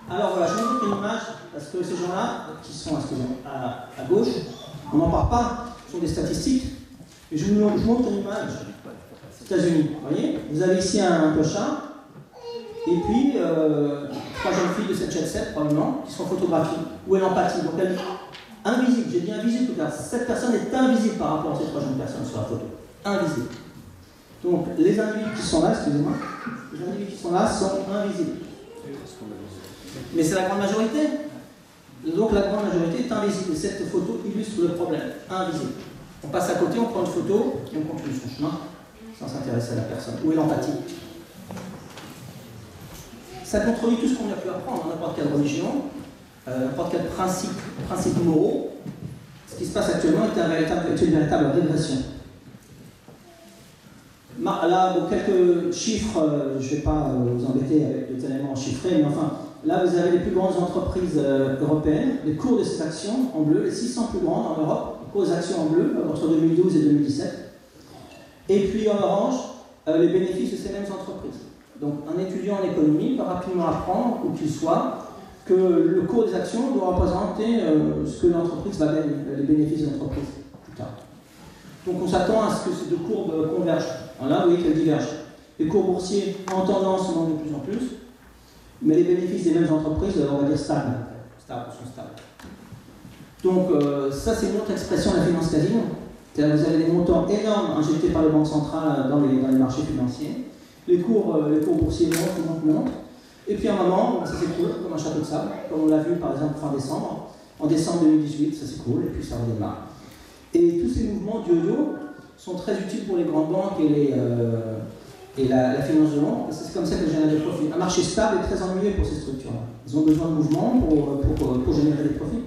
Alors voilà, je vous montre une image, parce que ces gens-là, qui sont à gauche, on n'en parle pas, ce sont des statistiques. Et je vous montre une image aux États-Unis. Vous voyez, vous avez ici un clochard, et puis 3 jeunes filles de cette jet set, probablement, qui sont photographiées. Où est l'empathie? Donc elle est invisible, j'ai dit invisible, car cette personne est invisible par rapport à ces 3 jeunes personnes sur la photo. Invisible. Donc les individus qui sont là, excusez-moi, les individus qui sont là sont invisibles. Mais c'est la grande majorité. Donc la grande majorité est invisible. Et cette photo illustre le problème. Invisible. On passe à côté, on prend une photo et on continue son chemin sans s'intéresser à la personne. Où est l'empathie? Ça contredit tout ce qu'on a pu apprendre dans n'importe quelle religion, n'importe quel principe moraux. Ce qui se passe actuellement est une véritable régression. Là, bon, quelques chiffres, je ne vais pas vous embêter avec des éléments chiffrés, mais enfin, là vous avez les plus grandes entreprises européennes, les cours de ces actions en bleu, les 600 plus grandes en Europe, les cours des actions en bleu entre 2012 et 2017. Et puis en orange, les bénéfices de ces mêmes entreprises. Donc un étudiant en économie peut rapidement apprendre, où qu'il soit, que le cours des actions doit représenter ce que l'entreprise va gagner, les bénéfices de l'entreprise plus tard. Donc on s'attend à ce que ces deux courbes convergent. Alors là, vous voyez qu'elles divergent. Les cours boursiers en tendance montent de plus en plus, mais les bénéfices des mêmes entreprises, on va dire stables, sont stables. Donc ça, c'est une autre expression de la finance casino. C'est-à-dire que vous avez des montants énormes injectés par les banques centrales dans les marchés financiers. Les cours boursiers montent. Et puis à un moment, ça s'écroule comme un château de sable, comme on l'a vu par exemple fin décembre. En décembre 2018, ça s'écroule et puis ça redémarre. Et tous ces mouvements du yo-yo sont très utiles pour les grandes banques et la finance de l'ombre, parce que c'est comme ça qu'elles génèrent des profits. Un marché stable est très ennuyeux pour ces structures-là. Ils ont besoin de mouvements pour générer des profits.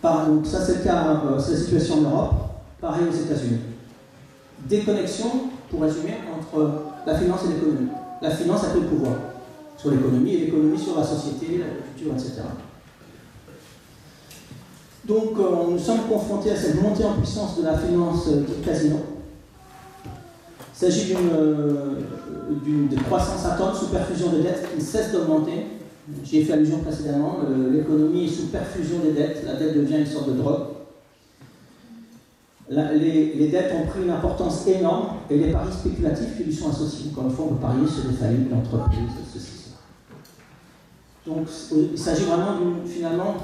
Donc ça c'est le cas, c'est la situation en Europe, pareil aux États-Unis. Déconnexion, pour résumer, entre la finance et l'économie. La finance a pris le pouvoir sur l'économie et l'économie sur la société, l'agriculture, etc. Donc nous sommes confrontés à cette montée en puissance de la finance dite casino. Il s'agit d'une croissance intense sous perfusion de dettes qui ne cesse d'augmenter. J'y ai fait allusion précédemment, l'économie est sous perfusion des dettes, la dette devient une sorte de drogue. Les dettes ont pris une importance énorme et les paris spéculatifs qui lui sont associés. Encore une fois, on peut parier sur des faillites d'entreprises, ceci, cela. Donc il s'agit vraiment finalement,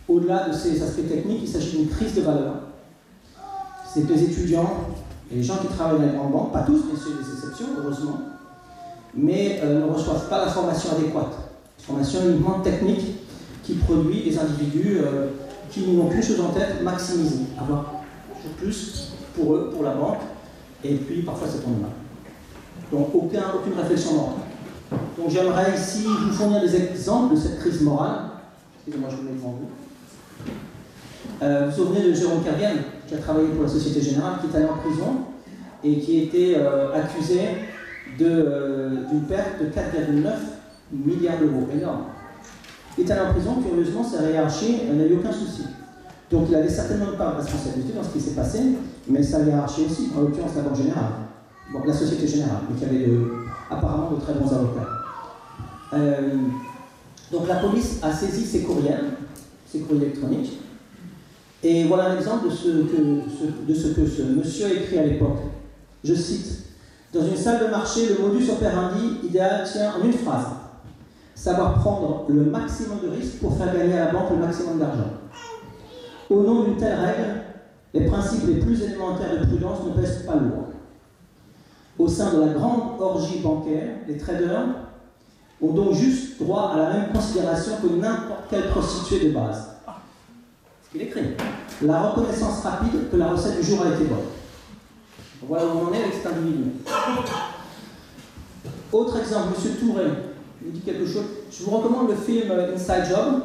au-delà de ces aspects techniques, il s'agit d'une crise de valeur. C'est que les étudiants et les gens qui travaillent dans les grandes banques, pas tous, bien sûr, des exceptions, heureusement, mais ne reçoivent pas la formation adéquate. Formation uniquement technique qui produit des individus qui n'ont qu'une chose en tête, maximiser, avoir toujours plus pour eux, pour la banque, et puis parfois ça tombe mal. Donc aucune réflexion morale. Donc j'aimerais ici vous fournir des exemples de cette crise morale. Excusez-moi, je vous mets devant vous. Vous vous souvenez de Jérôme Kerrigan, qui a travaillé pour la Société Générale, qui est allé en prison et qui a été accusé d'une perte de 4,9 milliards d'euros, énorme. Il est allé en prison, curieusement, sa hiérarchie n'a eu aucun souci. Donc il n'avait certainement pas de responsabilité dans ce qui s'est passé, mais sa hiérarchie aussi, en l'occurrence la Banque Générale, bon, la Société Générale, mais qui avait apparemment de très bons avocats. Donc la police a saisi ses courriers électroniques, et voilà un exemple de ce que ce monsieur a écrit à l'époque. Je cite: dans une salle de marché, le modus operandi idéal tient en une phrase: savoir prendre le maximum de risques pour faire gagner à la banque le maximum d'argent. Au nom d'une telle règle, les principes les plus élémentaires de prudence ne pèsent pas lourd. Au sein de la grande orgie bancaire, les traders ont donc juste droit à la même considération que n'importe quel prostitué de base. Ce qu'il écrit. La reconnaissance rapide que la recette du jour a été bonne. Voilà où on en est avec cet individu. Autre exemple, M. Touré, je vous dis quelque chose. Je vous recommande le film Inside Job.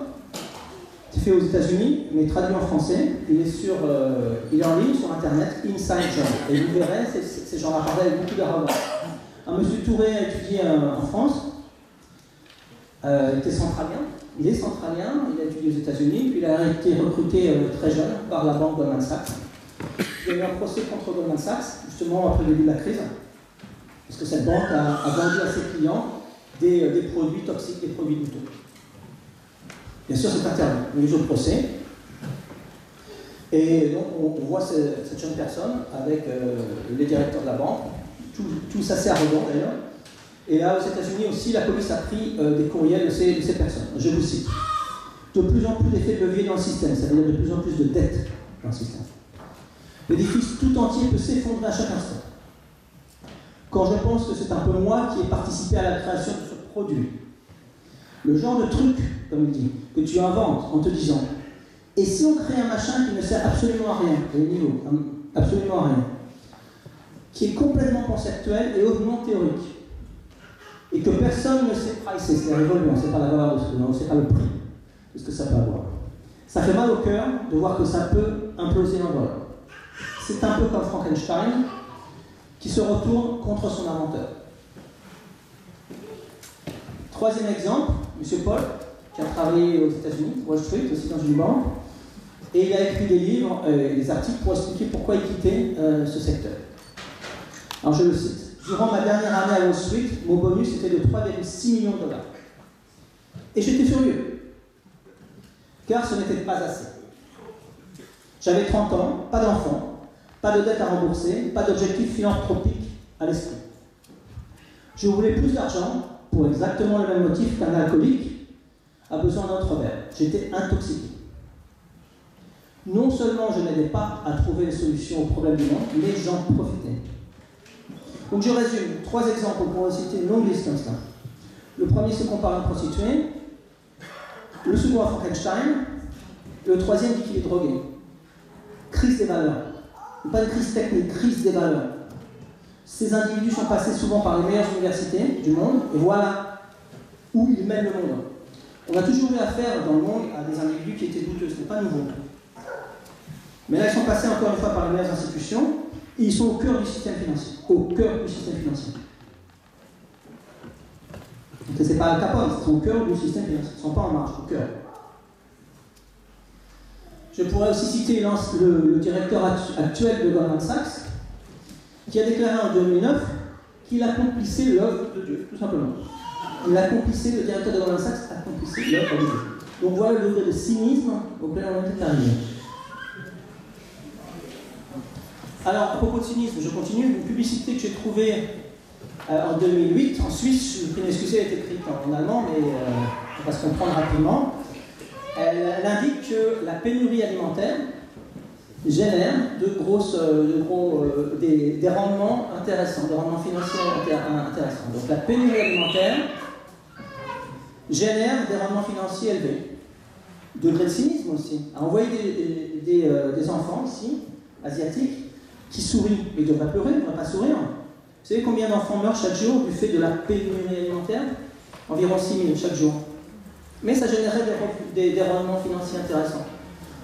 C'est fait aux États-Unis, mais traduit en français. Il est en ligne sur Internet, Inside Job. Et vous verrez, ces gens-là parlaient avec beaucoup d'arrogance. M. Touré a étudié en France. Il était centralien. Il est centralien, il a étudié aux États-Unis, puis il a été recruté très jeune par la banque Goldman Sachs. Il y a eu un procès contre Goldman Sachs, justement après le début de la crise, parce que cette banque a vendu à ses clients des produits toxiques, des produits douteux. Bien sûr, c'est interdit. Il y a eu au procès. Et donc, on voit cette jeune personne avec les directeurs de la banque, tout assez arrogant d'ailleurs. Et là, aux États-Unis aussi, la police a pris des courriels de ces personnes. Je vous cite. De plus en plus d'effets de levier dans le système, ça veut dire de plus en plus de dettes dans le système. L'édifice tout entier peut s'effondrer à chaque instant. Quand je pense que c'est un peu moi qui ai participé à la création de ce produit, le genre de truc, comme il dit, que tu inventes en te disant: et si on crée un machin qui ne sert absolument à rien, au niveau, absolument à rien, qui est complètement conceptuel et hautement théorique, et que personne ne sait pricer, c'est-à-dire on ne sait pas la valeur de ce que, on ne sait pas le prix de ce que ça peut avoir. Ça fait mal au cœur de voir que ça peut imploser en vol. C'est un peu comme Frankenstein qui se retourne contre son inventeur. Troisième exemple, M. Paul, qui a travaillé aux États-Unis, Wall Street, aussi dans une banque, et il a écrit des livres et des articles pour expliquer pourquoi il quittait ce secteur. Alors je le cite. Durant ma dernière année à Wall Street, mon bonus était de 3,6 millions de dollars. Et j'étais furieux, car ce n'était pas assez. J'avais 30 ans, pas d'enfants, pas de dette à rembourser, pas d'objectif philanthropique à l'esprit. Je voulais plus d'argent pour exactement le même motif qu'un alcoolique a besoin d'un autre verre. J'étais intoxiqué. Non seulement je n'aidais pas à trouver les solutions aux problèmes du monde, mais j'en profitais. Donc je résume, 3 exemples pour citer une longue liste comme ça. Le premier se compare à une prostituée, le second à Frankenstein, et le troisième dit qu'il est drogué. Crise des valeurs. Pas de crise technique, crise des valeurs. Ces individus sont passés souvent par les meilleures universités du monde, et voilà où ils mènent le monde. On a toujours eu affaire dans le monde à des individus qui étaient douteux, ce n'est pas nouveau. Mais là, ils sont passés encore une fois par les meilleures institutions, et ils sont au cœur du système financier. Au cœur du système financier. Donc ce n'est pas Al Capone, ils sont au cœur du système financier. Ils ne sont pas en marge, au cœur. Je pourrais aussi citer le directeur actuel de Goldman Sachs, qui a déclaré en 2009 qu'il accomplissait l'œuvre de Dieu, tout simplement. Le directeur de Goldman Sachs accomplissait l'œuvre de Dieu. Donc voilà le degré de cynisme auquel on est arrivé. Alors, à propos de cynisme, je continue. Une publicité que j'ai trouvée en 2008 en Suisse, je vous prie d'excuser, elle est écrite en allemand, mais on va se comprendre rapidement. Elle indique que la pénurie alimentaire génère des rendements intéressants, des rendements financiers intéressants. Donc la pénurie alimentaire génère des rendements financiers élevés. Degré de cynisme aussi. À envoyer des enfants ici, asiatiques, qui sourient, mais ils ne devraient pleurer, ils ne devraient pas sourire. Vous savez combien d'enfants meurent chaque jour du fait de la pénurie alimentaire? Environ 6 000 chaque jour. Mais ça générait des rendements financiers intéressants.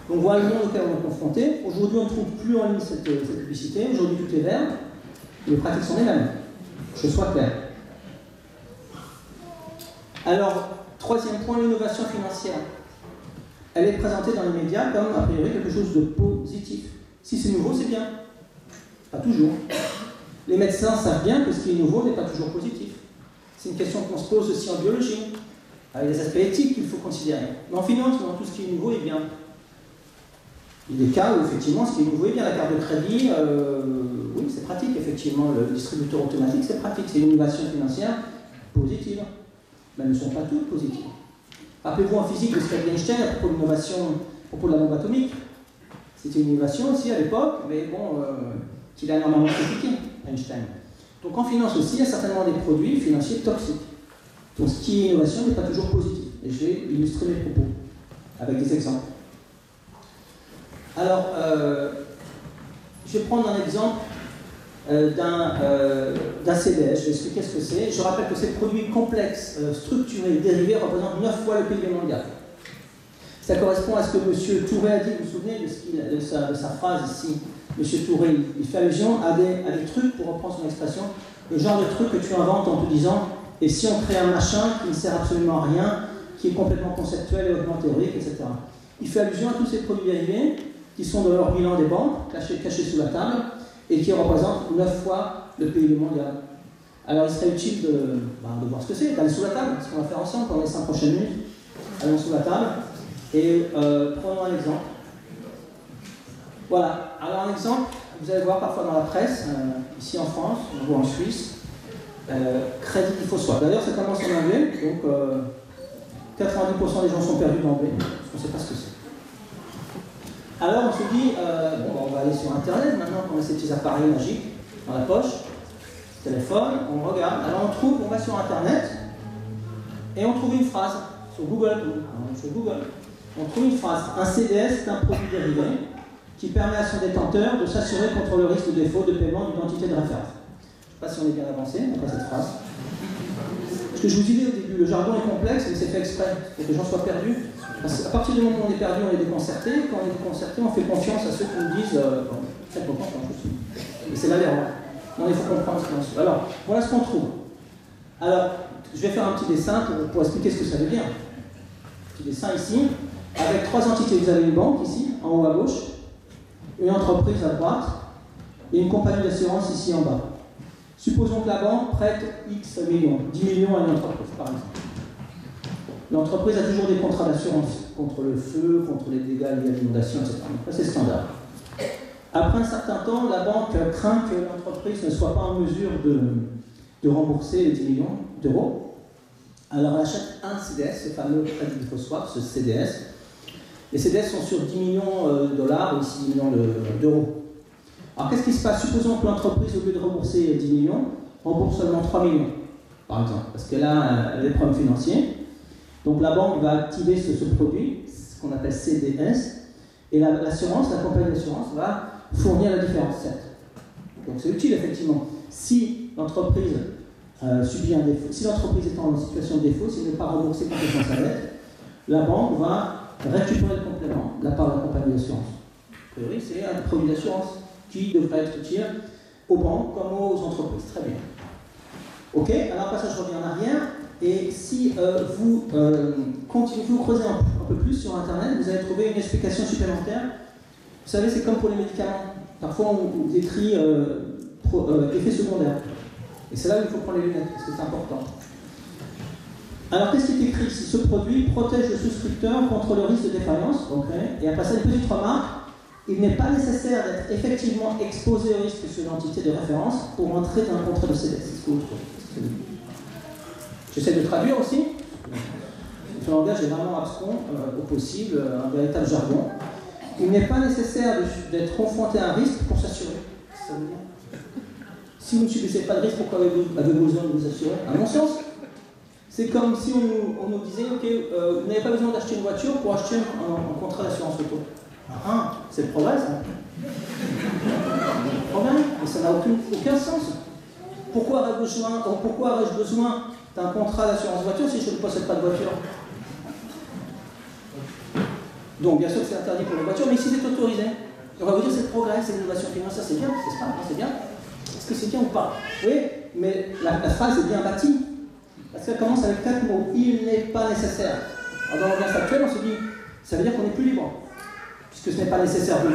Donc voilà le monde auquel on est confronté. Aujourd'hui, on ne trouve plus en ligne cette publicité. Aujourd'hui, tout est vert. Et les pratiques sont les mêmes. Que ce soit clair. Alors, troisième point, l'innovation financière. Elle est présentée dans les médias comme, a priori, quelque chose de positif. Si c'est nouveau, c'est bien. Pas toujours. Les médecins savent bien que ce qui est nouveau n'est pas toujours positif. C'est une question qu'on se pose aussi en biologie, avec des aspects éthiques qu'il faut considérer. Mais en finance, tout ce qui est nouveau est bien. Il y a des cas où, effectivement, ce qui est nouveau est bien. La carte de crédit, oui, c'est pratique, effectivement. Le distributeur automatique, c'est pratique. C'est une innovation financière positive. Mais elles ne sont pas toutes positives. Rappelez-vous en physique de ce qu'a dit Einstein à propos de l'innovation, à propos de la bombe atomique. C'était une innovation aussi à l'époque, mais bon, qu'il a énormément critiqué, Einstein. Donc en finance aussi, il y a certainement des produits financiers toxiques. Donc ce qui est innovation n'est pas toujours positif. Et je vais illustrer mes propos avec des exemples. Alors, je vais prendre un exemple d'un CDS. Je vais expliquer ce que c'est. Je rappelle que ces produits complexes, structurés, dérivés représentent 9 fois le PIB mondial. Ça correspond à ce que M. Touré a dit, vous vous souvenez de sa phrase ici. M. Touré, il fait allusion à des trucs, pour reprendre son expression, le genre de truc que tu inventes en te disant « et si on crée un machin qui ne sert absolument à rien, qui est complètement conceptuel et hautement théorique, etc. » Il fait allusion à tous ces produits dérivés qui sont dans leur bilan des banques, cachés sous la table, et qui représentent 9 fois le PIB mondial. Alors il serait utile de voir ce que c'est, d'aller sous la table, ce qu'on va faire ensemble pendant les 5 prochaines minutes. Allons sous la table. Et prenons un exemple. Voilà, alors un exemple, vous allez voir parfois dans la presse, ici en France, on voit en Suisse, crédit qu'il faut soi. D'ailleurs, ça commence en anglais, donc 90% des gens sont perdus d'anglais, parce qu'on ne sait pas ce que c'est. Alors on se dit, on va aller sur Internet maintenant qu'on a ces petits appareils magiques dans la poche, téléphone, on regarde. Alors on va sur Internet et on trouve une phrase sur Google. On trouve une phrase. Un CDS est un produit dérivé qui permet à son détenteur de s'assurer contre le risque de défaut de paiement d'identité de référence. Je ne sais pas si on est bien avancé après cette phrase. Ce que je vous disais au début, le jargon est complexe, mais c'est fait exprès pour que les gens soient perdus. Parce qu'à partir du moment où on est perdu, on est déconcerté. Quand on est déconcerté, on fait confiance à ceux qui nous disent faites-moi confiance. Et c'est là l'erreur. Non, il faut comprendre ce qu'on suit. Alors, voilà ce qu'on trouve. Alors, je vais faire un petit dessin pour expliquer ce que ça veut dire. Un petit dessin ici, avec 3 entités. Vous avez une banque ici, en haut à gauche, une entreprise à droite, et une compagnie d'assurance ici en bas. Supposons que la banque prête X millions, 10 millions à une entreprise, par exemple. L'entreprise a toujours des contrats d'assurance contre le feu, contre les dégâts liés à l'inondation, etc. Ça, c'est standard. Après un certain temps, la banque craint que l'entreprise ne soit pas en mesure de rembourser les 10 millions d'euros. Alors elle achète un CDS, ce fameux crédit default swap, ce CDS. Les CDS sont sur 10 millions de dollars ou ici 10 millions d'euros. Alors qu'est-ce qui se passe? Supposons que l'entreprise, au lieu de rembourser 10 millions, rembourse seulement 3 millions, par exemple, parce qu'elle a des problèmes financiers. Donc la banque va activer ce produit, ce qu'on appelle CDS, et l'assurance, la compagnie d'assurance, va fournir la différence, certes. Donc c'est utile, effectivement. Si l'entreprise subit un défaut, si l'entreprise est en situation de défaut, s'il n'est pas remboursé complètement sa dette, la banque va récupérer le complément de la part de la compagnie d'assurance. A priori, c'est un produit d'assurance qui devrait être utile aux banques comme aux entreprises. Très bien. Ok, alors après ça, je reviens en arrière. Et si vous continuez, vous creusez un peu plus sur Internet, vous allez trouver une explication supplémentaire. Vous savez, c'est comme pour les médicaments. Parfois, on écrit effets secondaires. Et c'est là où il faut prendre les lunettes, parce que c'est important. Alors, qu'est-ce qui est écrit ici? Ce produit protège le souscripteur contre le risque de défaillance. Okay. Et après ça, une petite remarque. Il n'est pas nécessaire d'être effectivement exposé au risque sur l'entité de référence pour entrer dans un contrat de CDS. C'est ce que vous trouvez. J'essaie de traduire aussi. Ce langage est vraiment abscon au possible, un véritable jargon. Il n'est pas nécessaire d'être confronté à un risque pour s'assurer. Ça veut dire, si vous ne subissez pas de risque, pourquoi avez-vous besoin de vous assurer? À mon sens, c'est comme si on nous disait, ok, vous n'avez pas besoin d'acheter une voiture pour acheter un contrat d'assurance auto. C'est le progrès, ça. Progrès, mais ça n'a aucun sens. Pourquoi aurais-je besoin d'un contrat d'assurance voiture si je ne possède pas de voiture? Donc, bien sûr que c'est interdit pour les voitures, mais ici c'est autorisé. On va vous dire c'est le progrès, c'est l'innovation financière, c'est bien, c'est pas, c'est bien. Est-ce que c'est bien ou pas? Oui, mais la phrase est bien bâtie. Parce qu'elle commence avec 4 mots. Il n'est pas nécessaire. Alors, dans le langage actuel, on se dit, ça veut dire qu'on n'est plus libre. Puisque ce n'est pas nécessaire de.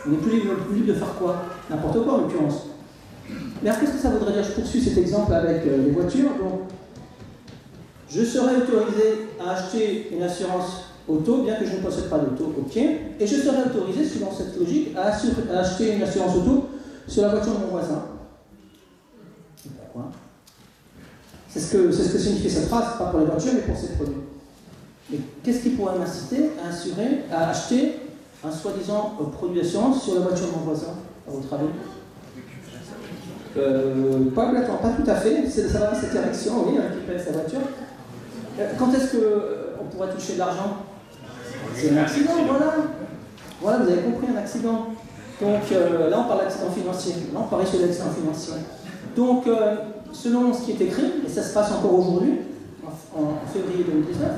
On n'est plus libre de faire quoi? N'importe quoi en l'occurrence. Mais alors qu'est-ce que ça voudrait dire? Je poursuis cet exemple avec les voitures. Donc, je serai autorisé à acheter une assurance auto, bien que je ne possède pas d'auto, ok. Et je serai autorisé, selon cette logique, à acheter une assurance auto sur la voiture de mon voisin. Et pourquoi? C'est ce que signifie cette phrase, pas pour les voitures, mais pour ces produits. Mais qu'est-ce qui pourrait m'inciter à acheter un soi-disant produit d'assurance sur la voiture de mon voisin, à votre avis? Pas complètement, pas tout à fait. Ça va dans cette direction, oui, qui paye sa voiture. Quand est-ce qu'on pourrait toucher de l'argent? C'est un accident, voilà. Voilà, vous avez compris, un accident. Donc là, on parle d'accident financier. Là, on parie sur l'accident financier. Donc, selon ce qui est écrit, et ça se passe encore aujourd'hui, en février 2019,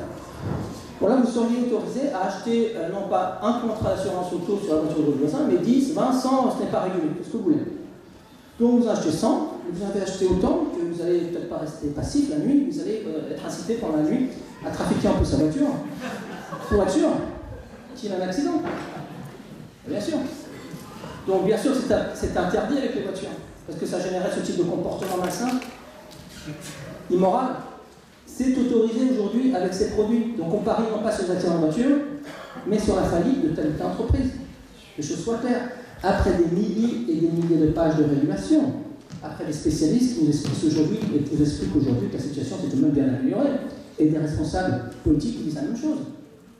voilà, vous seriez autorisé à acheter non pas un contrat d'assurance auto sur la voiture de votre voisin, mais 10, 20, 100, ce n'est pas régulé, tout ce que vous voulez. Donc vous achetez 100, vous avez acheté autant que vous n'allez peut-être pas rester passif la nuit, vous allez être incité pendant la nuit à trafiquer un peu sa voiture, pour être sûr qu'il y a un accident. Bien sûr. Donc bien sûr c'est interdit avec les voitures, parce que ça générait ce type de comportement malsain, immoral. C'est autorisé aujourd'hui avec ces produits. Donc on parie non pas sur les accidents de voiture, mais sur la faillite de telle ou telle entreprise. Que les choses soient claires. Après des milliers et des milliers de pages de régulation, après des spécialistes qui nous expliquent aujourd'hui que la situation s'est tout de même bien améliorée, et des responsables politiques qui disent la même chose.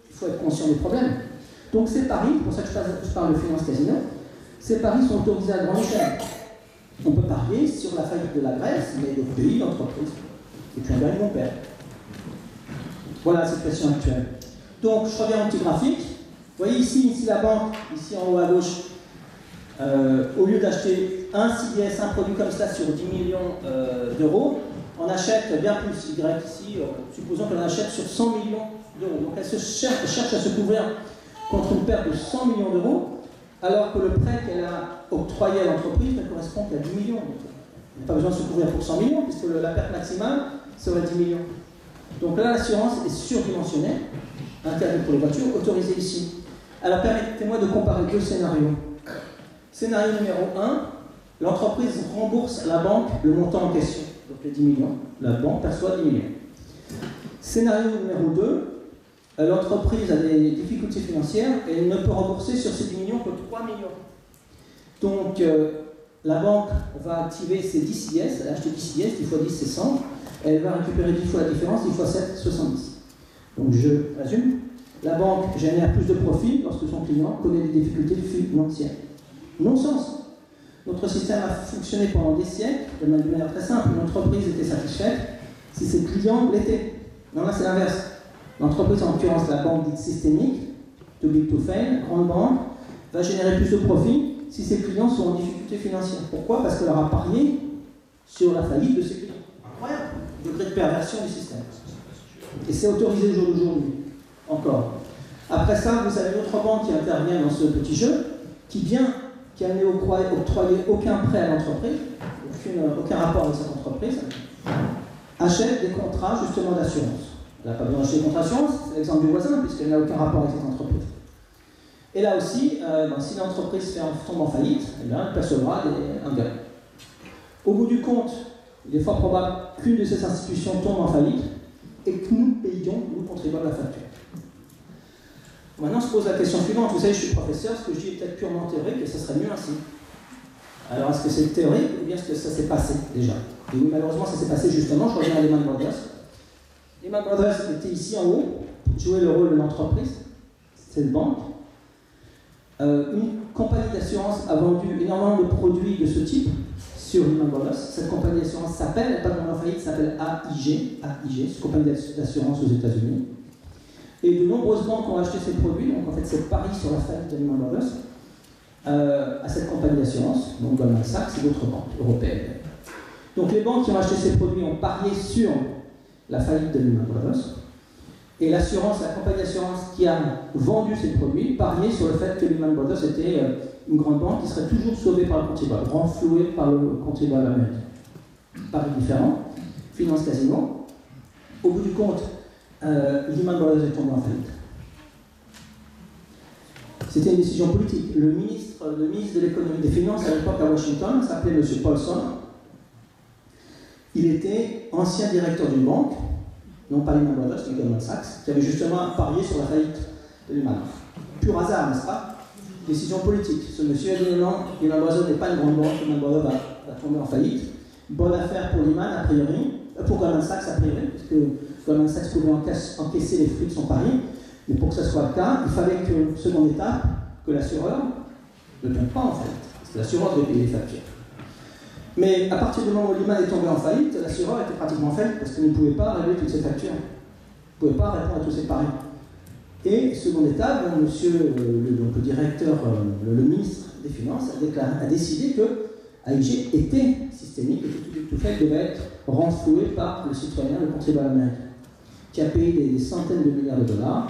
Il faut être conscient des problèmes. Donc ces paris, c'est pour ça que je parle de finance casino, ces paris sont autorisés à grande échelle. On peut parier sur la faillite de la Grèce, mais de pays, d'entreprises. Et puis un dernier mon père. Voilà la situation actuelle. Donc je reviens au petit graphique. Vous voyez ici la banque, ici en haut à gauche, au lieu d'acheter un CDS, un produit comme ça sur 10 millions d'euros, on achète bien plus, Y ici, supposons qu'on achète sur 100 millions d'euros. Donc elle cherche à se couvrir contre une perte de 100 millions d'euros, alors que le prêt qu'elle a octroyé à l'entreprise ne correspond qu'à 10 millions. Il n'y a pas besoin de se couvrir pour 100 millions, puisque la perte maximale serait 10 millions. Donc là, l'assurance est surdimensionnée, interdite pour les voitures, autorisée ici. Alors permettez-moi de comparer deux scénarios. Scénario numéro 1, l'entreprise rembourse à la banque le montant en question, donc les 10 millions. La banque perçoit 10 millions. Scénario numéro 2, l'entreprise a des difficultés financières et elle ne peut rembourser sur ces 10 millions que 3 millions. Donc la banque va activer ses 10 IS, elle a acheté 10 IS, 10 fois 10 c'est 100, et elle va récupérer 10 fois la différence, 10 fois 7, 70. Donc je résume, la banque génère plus de profit lorsque son client connaît des difficultés financières. Non-sens. Notre système a fonctionné pendant des siècles, de manière très simple. L'entreprise était satisfaite si ses clients l'étaient. Non, là c'est l'inverse. L'entreprise, en l'occurrence la banque dite systémique, too big to fail, grande banque, va générer plus de profit si ses clients sont en difficulté financière. Pourquoi? Parce qu'elle aura parié sur la faillite de ses clients. Incroyable, degré de perversion du système. Et c'est autorisé le jour d'aujourd'hui. Encore. Après ça, vous avez une autre banque qui intervient dans ce petit jeu, qui n'a octroyé aucun prêt à l'entreprise, aucun rapport avec cette entreprise, achète des contrats justement d'assurance. Elle n'a pas besoin d'acheter des contrats d'assurance, c'est l'exemple du voisin, puisqu'elle n'a aucun rapport avec cette entreprise. Et là aussi, si l'entreprise tombe en faillite, eh bien, elle percevra un gain. Au bout du compte, il est fort probable qu'une de ces institutions tombe en faillite et que nous payons, nous contribuables, la facture. Maintenant, se pose la question suivante. Vous savez, je suis professeur, ce que je dis est peut-être purement théorique et ça serait mieux ainsi. Alors, est-ce que c'est théorique ou bien est-ce que ça s'est passé déjà? Et oui, malheureusement, ça s'est passé justement. Je reviens à Lehman Brothers. Lehman Brothers était ici en haut, jouait le rôle de l'entreprise, c'est une banque. Une compagnie d'assurance a vendu énormément de produits de ce type sur Lehman Brothers. Cette compagnie d'assurance s'appelle, elle n'est pas en faillite, s'appelle AIG, c'est une compagnie d'assurance aux États-Unis. Et de nombreuses banques ont acheté ces produits, donc en fait c'est pari sur la faillite de Lehman Brothers à cette compagnie d'assurance, donc Goldman Sachs et d'autres banques européennes. Donc les banques qui ont acheté ces produits ont parié sur la faillite de Lehman Brothers. Et l'assurance, la compagnie d'assurance qui a vendu ces produits, pariait sur le fait que Lehman Brothers était une grande banque qui serait toujours sauvée par le contribuable, renflouée par le contribuable américain. Pari différent, finance casino. Au bout du compte, Lehman Brothers est tombé en faillite. C'était une décision politique. Le ministre de l'économie et des finances à l'époque à Washington s'appelait M. Paulson. Il était ancien directeur d'une banque, non pas Lehman Brothers, mais Goldman Sachs, qui avait justement parié sur la faillite de Lehman. Pur hasard, n'est-ce pas? Décision politique. Ce monsieur a dit non, Lehman Brothers n'est pas une grande banque, Lehman Brothers va tomber en faillite. Bonne affaire pour Lehman, a priori, pour Goldman Sachs, a priori, parce que Goldman Sachs pouvait encaisser les fruits de son pari, mais pour que ce soit le cas, il fallait que, seconde étape, que l'assureur ne tombe pas en fait, parce que l'assureur devait payer les factures. Mais à partir du moment où Lehman est tombé en faillite, l'assureur était pratiquement faillite parce qu'il ne pouvait pas régler toutes ces factures. Il ne pouvait pas répondre à tous ces paris. Et seconde étape, monsieur le directeur, le ministre des Finances a décidé que AIG était systémique, et que tout fait devait être renfloué par le citoyen, le contribuable américain, qui a payé des centaines de milliards de dollars.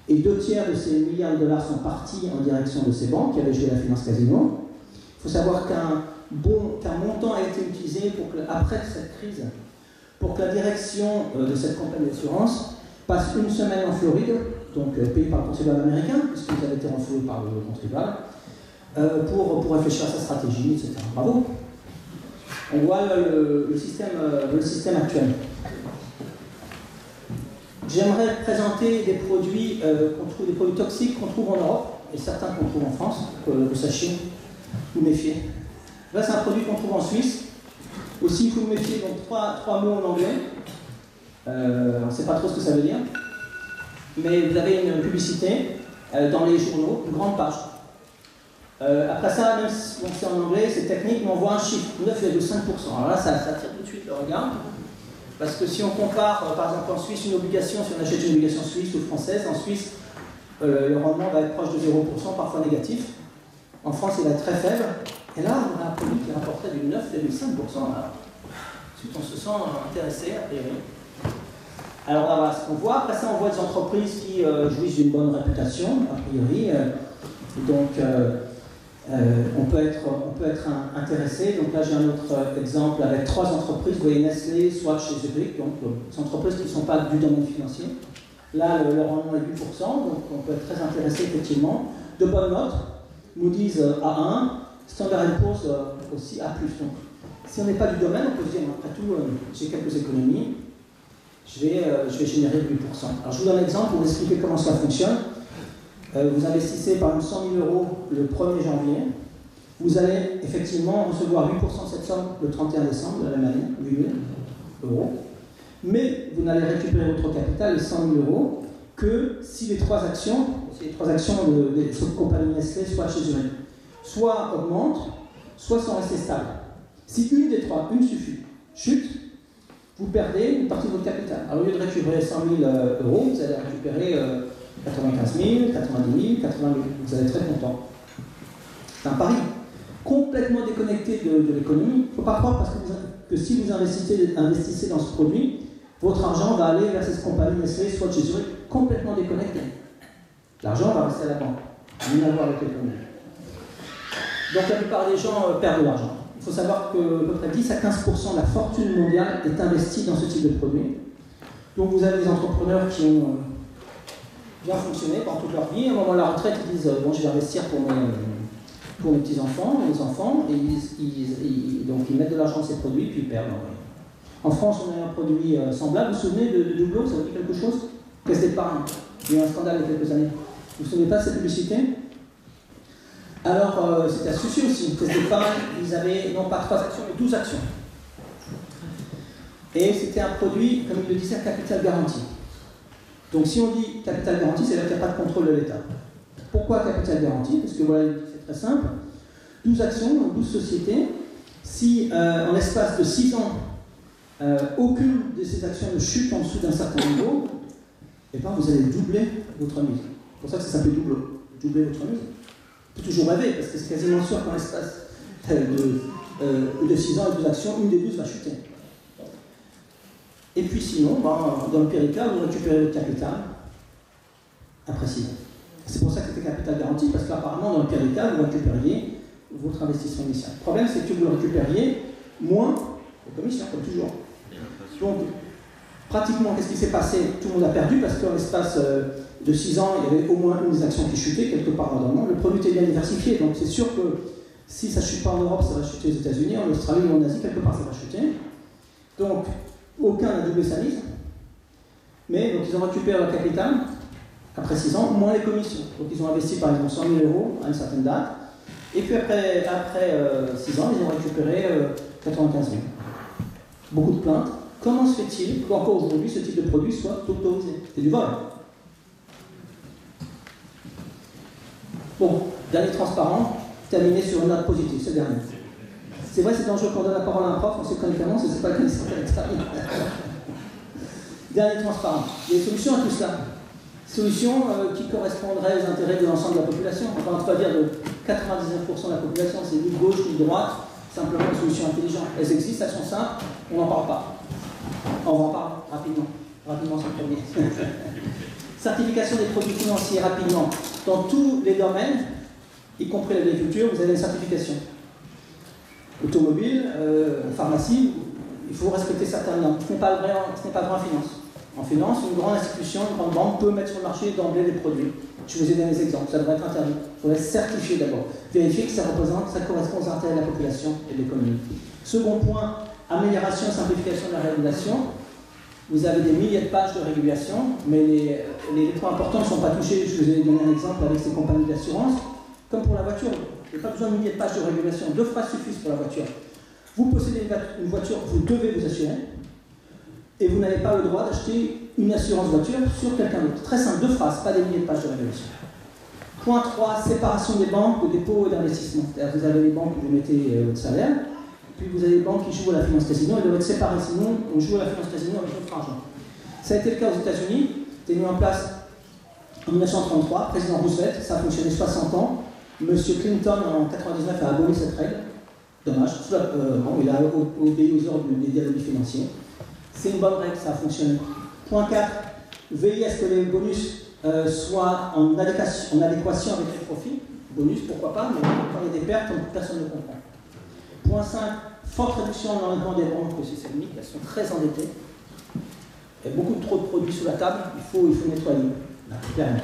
Et 2/3 de ces milliards de dollars sont partis en direction de ces banques qui avaient joué la finance casino. Il faut savoir qu'un montant a été utilisé après cette crise pour que la direction de cette compagnie d'assurance passe une semaine en Floride, donc payée par le contribuable américain, puisqu'ils avaient été renfloués par le contribuable, pour réfléchir à sa stratégie, etc. Bravo. On voit le système actuel. J'aimerais présenter des produits des produits toxiques qu'on trouve en Europe, et certains qu'on trouve en France, que vous sachiez vous méfier. Là, c'est un produit qu'on trouve en Suisse. Aussi, il faut vous méfier, donc trois mots en anglais. On ne sait pas trop ce que ça veut dire. Mais vous avez une publicité dans les journaux, une grande page. Après ça, même si c'est en anglais, c'est technique, mais on voit un chiffre, 9,5%. Alors là, ça attire tout de suite le regard. Parce que si on compare, par exemple en Suisse, une obligation, si on achète une obligation suisse ou française, en Suisse, le rendement va être proche de 0%, parfois négatif. En France, il va être très faible. Et là, on a un produit qui rapportait du 9,5%. Ensuite, on se sent intéressé, a priori. Alors là, voilà ce qu'on voit. Après ça, on voit des entreprises qui jouissent d'une bonne réputation, a priori. Donc, on peut être intéressé. Donc là, j'ai un autre exemple avec 3 entreprises. Vous voyez Nestlé, Swatch et Zurich, donc des entreprises qui ne sont pas du domaine financier. Là, le rendement est 8%, donc on peut être très intéressé effectivement. De bonnes notes, Moody's A1, Standard & Poor's aussi A+. Donc, si on n'est pas du domaine, on peut se dire, après tout, j'ai quelques économies, je vais générer 8%. Alors je vous donne un exemple pour vous expliquer comment ça fonctionne. Vous investissez par exemple 100 000 € le 1er janvier, vous allez effectivement recevoir 8% de cette somme le 31 décembre de la même année, 8 000 €. Mais vous n'allez récupérer votre capital, les 100 000 €, que si les 3 actions des compagnies Nestlé, soit chez Zurich, soit augmentent, soit sont restées stables. Si une des 3, une suffit, chute, vous perdez une partie de votre capital. Alors, au lieu de récupérer 100 000 €, vous allez récupérer 95 000, 90 000, 80 000. Vous allez être très content. C'est un pari complètement déconnecté de l'économie. Il ne faut pas croire que si vous investissez dans ce produit, votre argent va aller vers cette compagnie Nestlé, soit chez Zurich, complètement déconnecté. L'argent va rester à la banque, rien à voir avec l'économie. Donc la plupart des gens perdent de l'argent. Il faut savoir que à peu près 10 à 15% de la fortune mondiale est investie dans ce type de produit. Donc vous avez des entrepreneurs qui ont bien fonctionné pendant toute leur vie. À un moment de la retraite, ils disent bon, je vais investir pour mes petits-enfants, mes enfants, et donc ils mettent de l'argent dans ces produits, puis ils perdent. En France, on a un produit semblable. Vous vous souvenez de Doubleau, ça vous dit quelque chose? Caisse d'épargne. Il y a eu un scandale il y a quelques années. Vous vous souvenez pas de cette publicité? Alors, c'était astucieux aussi. Caisse d'épargne, ils avaient non pas 3 actions, mais 12 actions. Et c'était un produit, comme il le disait, à capital garanti. Donc si on dit capital garanti, c'est-à-dire qu'il n'y a pas de contrôle de l'État. Pourquoi capital garanti? Parce que voilà, c'est très simple. 12 actions, 12 sociétés. Si en l'espace de 6 ans, aucune de ces actions ne chute en dessous d'un certain niveau, et bien vous allez doubler votre mise. C'est pour ça que ça s'appelle doubler votre mise. On peut toujours rêver, parce que c'est quasiment sûr qu'en l'espace de 6 ans et 12 actions, une des 12 va chuter. Et puis sinon, dans le pire des cas, vous récupérez votre capital après 6 ans. C'est pour ça que c'était capital garanti, parce qu'apparemment, dans le pire des cas, vous récupériez votre investissement initial. Le problème, c'est que vous le récupériez moins de commissions, comme toujours. Donc, pratiquement, qu'est-ce qui s'est passé? Tout le monde a perdu, parce qu'en l'espace de 6 ans, il y avait au moins une des actions qui chutait, quelque part dans le monde. Le produit était bien diversifié, donc c'est sûr que si ça ne chute pas en Europe, ça va chuter aux États-Unis, en Australie ou en Asie, quelque part ça va chuter. Donc, aucun n'a doublé sa mise, mais donc ils ont récupéré leur capital après 6 ans, moins les commissions. Donc ils ont investi par exemple 100 000 € à une certaine date, et puis après 6 ans, ils ont récupéré 95 000. Beaucoup de plaintes. Comment se fait-il qu'encore aujourd'hui ce type de produit soit autorisé? C'est du vol. Bon, dernier transparent, terminé sur une note positive, c'est le dernier. C'est vrai, c'est dangereux qu'on donne la parole à un prof, on sait connaît comment, c'est pas le connaissance qu'elle termine. Dernier transparent. Il y a des solutions à tout cela. Solutions qui correspondraient aux intérêts de l'ensemble de la population. Enfin, on ne peut pas dire de 99% de la population, c'est ni de gauche ni de droite, simplement une solution intelligente. Elles existent, elles sont simples, on n'en parle pas. On va en parler rapidement. Rapidement, c'est le premier. Certification des produits financiers, rapidement. Dans tous les domaines, y compris l'agriculture, vous avez une certification. Automobile, pharmacie, il faut respecter certaines normes. Ce n'est pas vrai en finance. En finance, une grande institution, une grande banque peut mettre sur le marché d'emblée des produits. Je vous ai donné des exemples, ça devrait être interdit. Il faudrait certifier d'abord. Vérifier que ça correspond aux intérêts de la population et de l'économie. Second point, amélioration et simplification de la régulation. Vous avez des milliers de pages de régulation, mais les points importants ne sont pas touchés. Je vous ai donné un exemple avec ces compagnies d'assurance. Comme pour la voiture, il n'y a pas besoin de milliers de pages de régulation. 2 phrases suffisent pour la voiture. Vous possédez une voiture, vous devez vous assurer. Et vous n'avez pas le droit d'acheter une assurance voiture sur quelqu'un d'autre. Très simple, 2 phrases, pas des milliers de pages de régulation. Point 3, séparation des banques, de dépôts et d'investissement. Vous avez les banques où vous mettez votre salaire, puis vous avez les banques qui jouent à la finance casino, elles doivent être séparées, sinon on joue à la finance casino avec notre argent. Ça a été le cas aux États-Unis, c'était mis en place en 1933, président Roosevelt, ça a fonctionné 60 ans. Monsieur Clinton en 1999 a aboli cette règle. Dommage, il a obéi aux ordres des dialogues financiers. C'est une bonne règle, ça a fonctionné. Point 4, veillez à ce que les bonus soient en adéquation avec les profits. bonus, pourquoi pas, mais quand il y a des pertes, personne ne comprend. Point 5, forte réduction dans l'endettement des banques systémiques, elles sont très endettées. Il y a beaucoup trop de produits sous la table, il faut nettoyer, là, clairement.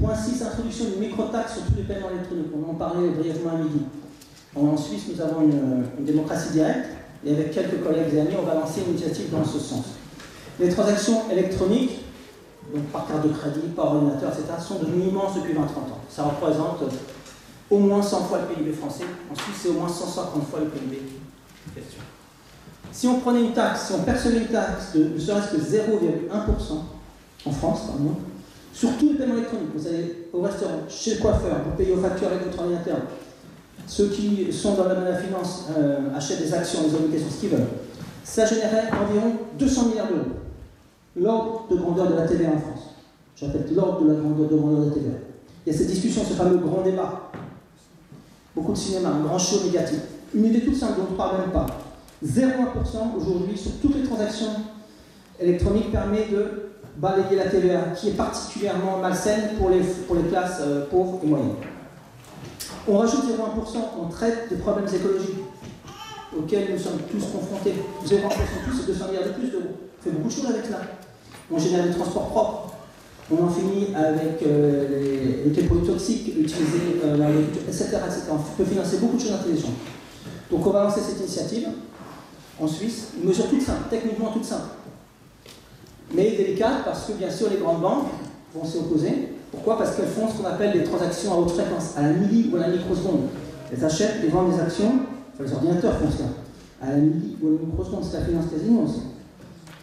Point 6, introduction d'une microtaxe sur tous les paiements électroniques. On en parlait brièvement à midi. En Suisse, nous avons une démocratie directe, et avec quelques collègues et amis, on va lancer une initiative dans ce sens. Les transactions électroniques, donc par carte de crédit, par ordinateur, etc., sont devenues immenses depuis 20-30 ans. Ça représente au moins 100 fois le PIB français. En Suisse, c'est au moins 150 fois le PIB. Question. Si on prenait une taxe, si on percevait une taxe de ne serait-ce que 0,1% en France, par exemple, sur tous les paiements électroniques, vous allez au restaurant, chez le coiffeur, vous payez aux factures avec votre ordinateur, ceux qui sont dans la finance achètent des actions, des obligations, ce qu'ils veulent, ça générait environ 200 milliards d'euros. L'ordre de grandeur de la TVA en France. J'appelle l'ordre de la grandeur de la TVA. Il y a cette discussion, ce fameux grand débat. Beaucoup de cinéma, un grand show médiatique. Une idée toute simple dont on ne parle même pas. 0,1% aujourd'hui sur toutes les transactions électroniques permet de balayer la TVA, qui est particulièrement malsaine pour les classes pauvres et moyennes. On rajoute 0,1%, on traite des problèmes écologiques auxquels nous sommes tous confrontés. 0,1% de plus, c'est 200 milliards de plus d'euros. On fait beaucoup de choses avec cela. On génère des transports propres. On en finit avec les produits toxiques utilisés dans l'agriculture, etc., etc. On peut financer beaucoup de choses intelligentes. Donc on va lancer cette initiative en Suisse, une mesure toute simple, techniquement toute simple, mais délicate parce que bien sûr les grandes banques vont s'y opposer. Pourquoi? Parce qu'elles font ce qu'on appelle des transactions à haute fréquence, à la milli ou à la microseconde. Elles achètent et vendent des actions, enfin les ordinateurs font ça, à la milli ou à la microseconde, c'est la finance casino aussi.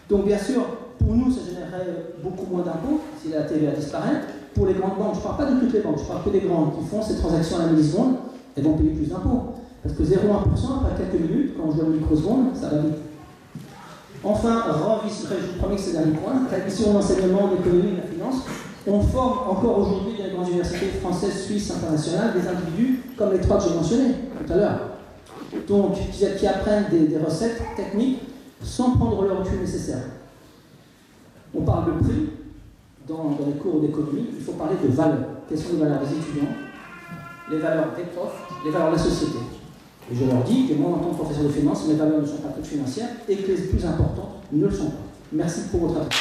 Donc bien sûr, pour nous, ça générerait beaucoup moins d'impôts si la TVA disparaît. Pour les grandes banques, je ne parle pas de toutes les banques, je parle que des grandes qui font ces transactions à la milliseconde, elles vont payer plus d'impôts. Parce que 0,1% après quelques minutes, quand on joue à la microseconde, ça va vite. Enfin, je promets que c'est le dernier point, révision de l'enseignement, de l'économie et de la finance. On forme encore aujourd'hui dans les grandes universités françaises, suisses, internationales, des individus comme les trois que j'ai mentionnés tout à l'heure. Donc, qui apprennent des recettes techniques sans prendre le recul nécessaire. On parle de prix dans les cours d'économie, il faut parler de valeurs. Quelles sont les valeurs des étudiants, les valeurs des profs, les valeurs de la société. Et je leur dis que moi, en tant que professeur de finance, mes valeurs ne sont pas toutes financières et que les plus importantes ne le sont pas. Merci pour votre attention.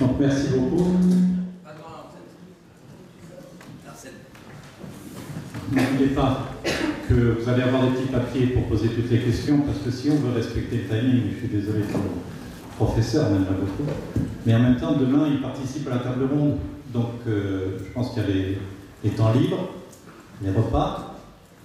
Donc, merci beaucoup. N'oubliez pas que vous allez avoir des petits papiers pour poser toutes les questions, parce que si on veut respecter le timing, je suis désolé pour le professeur, même pas beaucoup, mais en même temps, demain, il participe à la table ronde. Donc, je pense qu'il y a les temps libres, les repas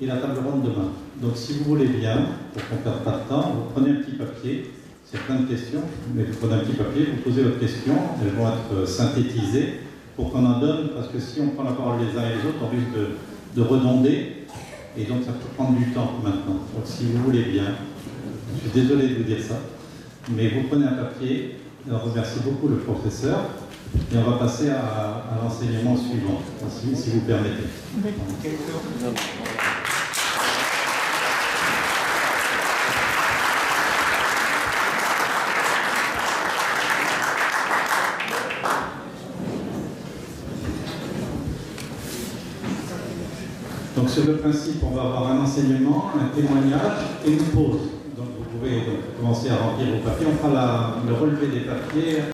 et la table ronde demain. Donc, si vous voulez bien, pour qu'on ne perde pas de temps, vous prenez un petit papier. C'est plein de questions, mais vous prenez un petit papier, vous posez votre question, elles vont être synthétisées pour qu'on en donne, parce que si on prend la parole les uns et les autres, on risque de redonder, et donc ça peut prendre du temps maintenant. Donc si vous voulez bien, je suis désolé de vous dire ça, mais vous prenez un papier, et on remercie beaucoup le professeur, et on va passer à l'enseignement suivant, si vous permettez. Donc sur le principe, on va avoir un enseignement, un témoignage et une pause. Donc vous pouvez donc commencer à remplir vos papiers. On fera le relevé des papiers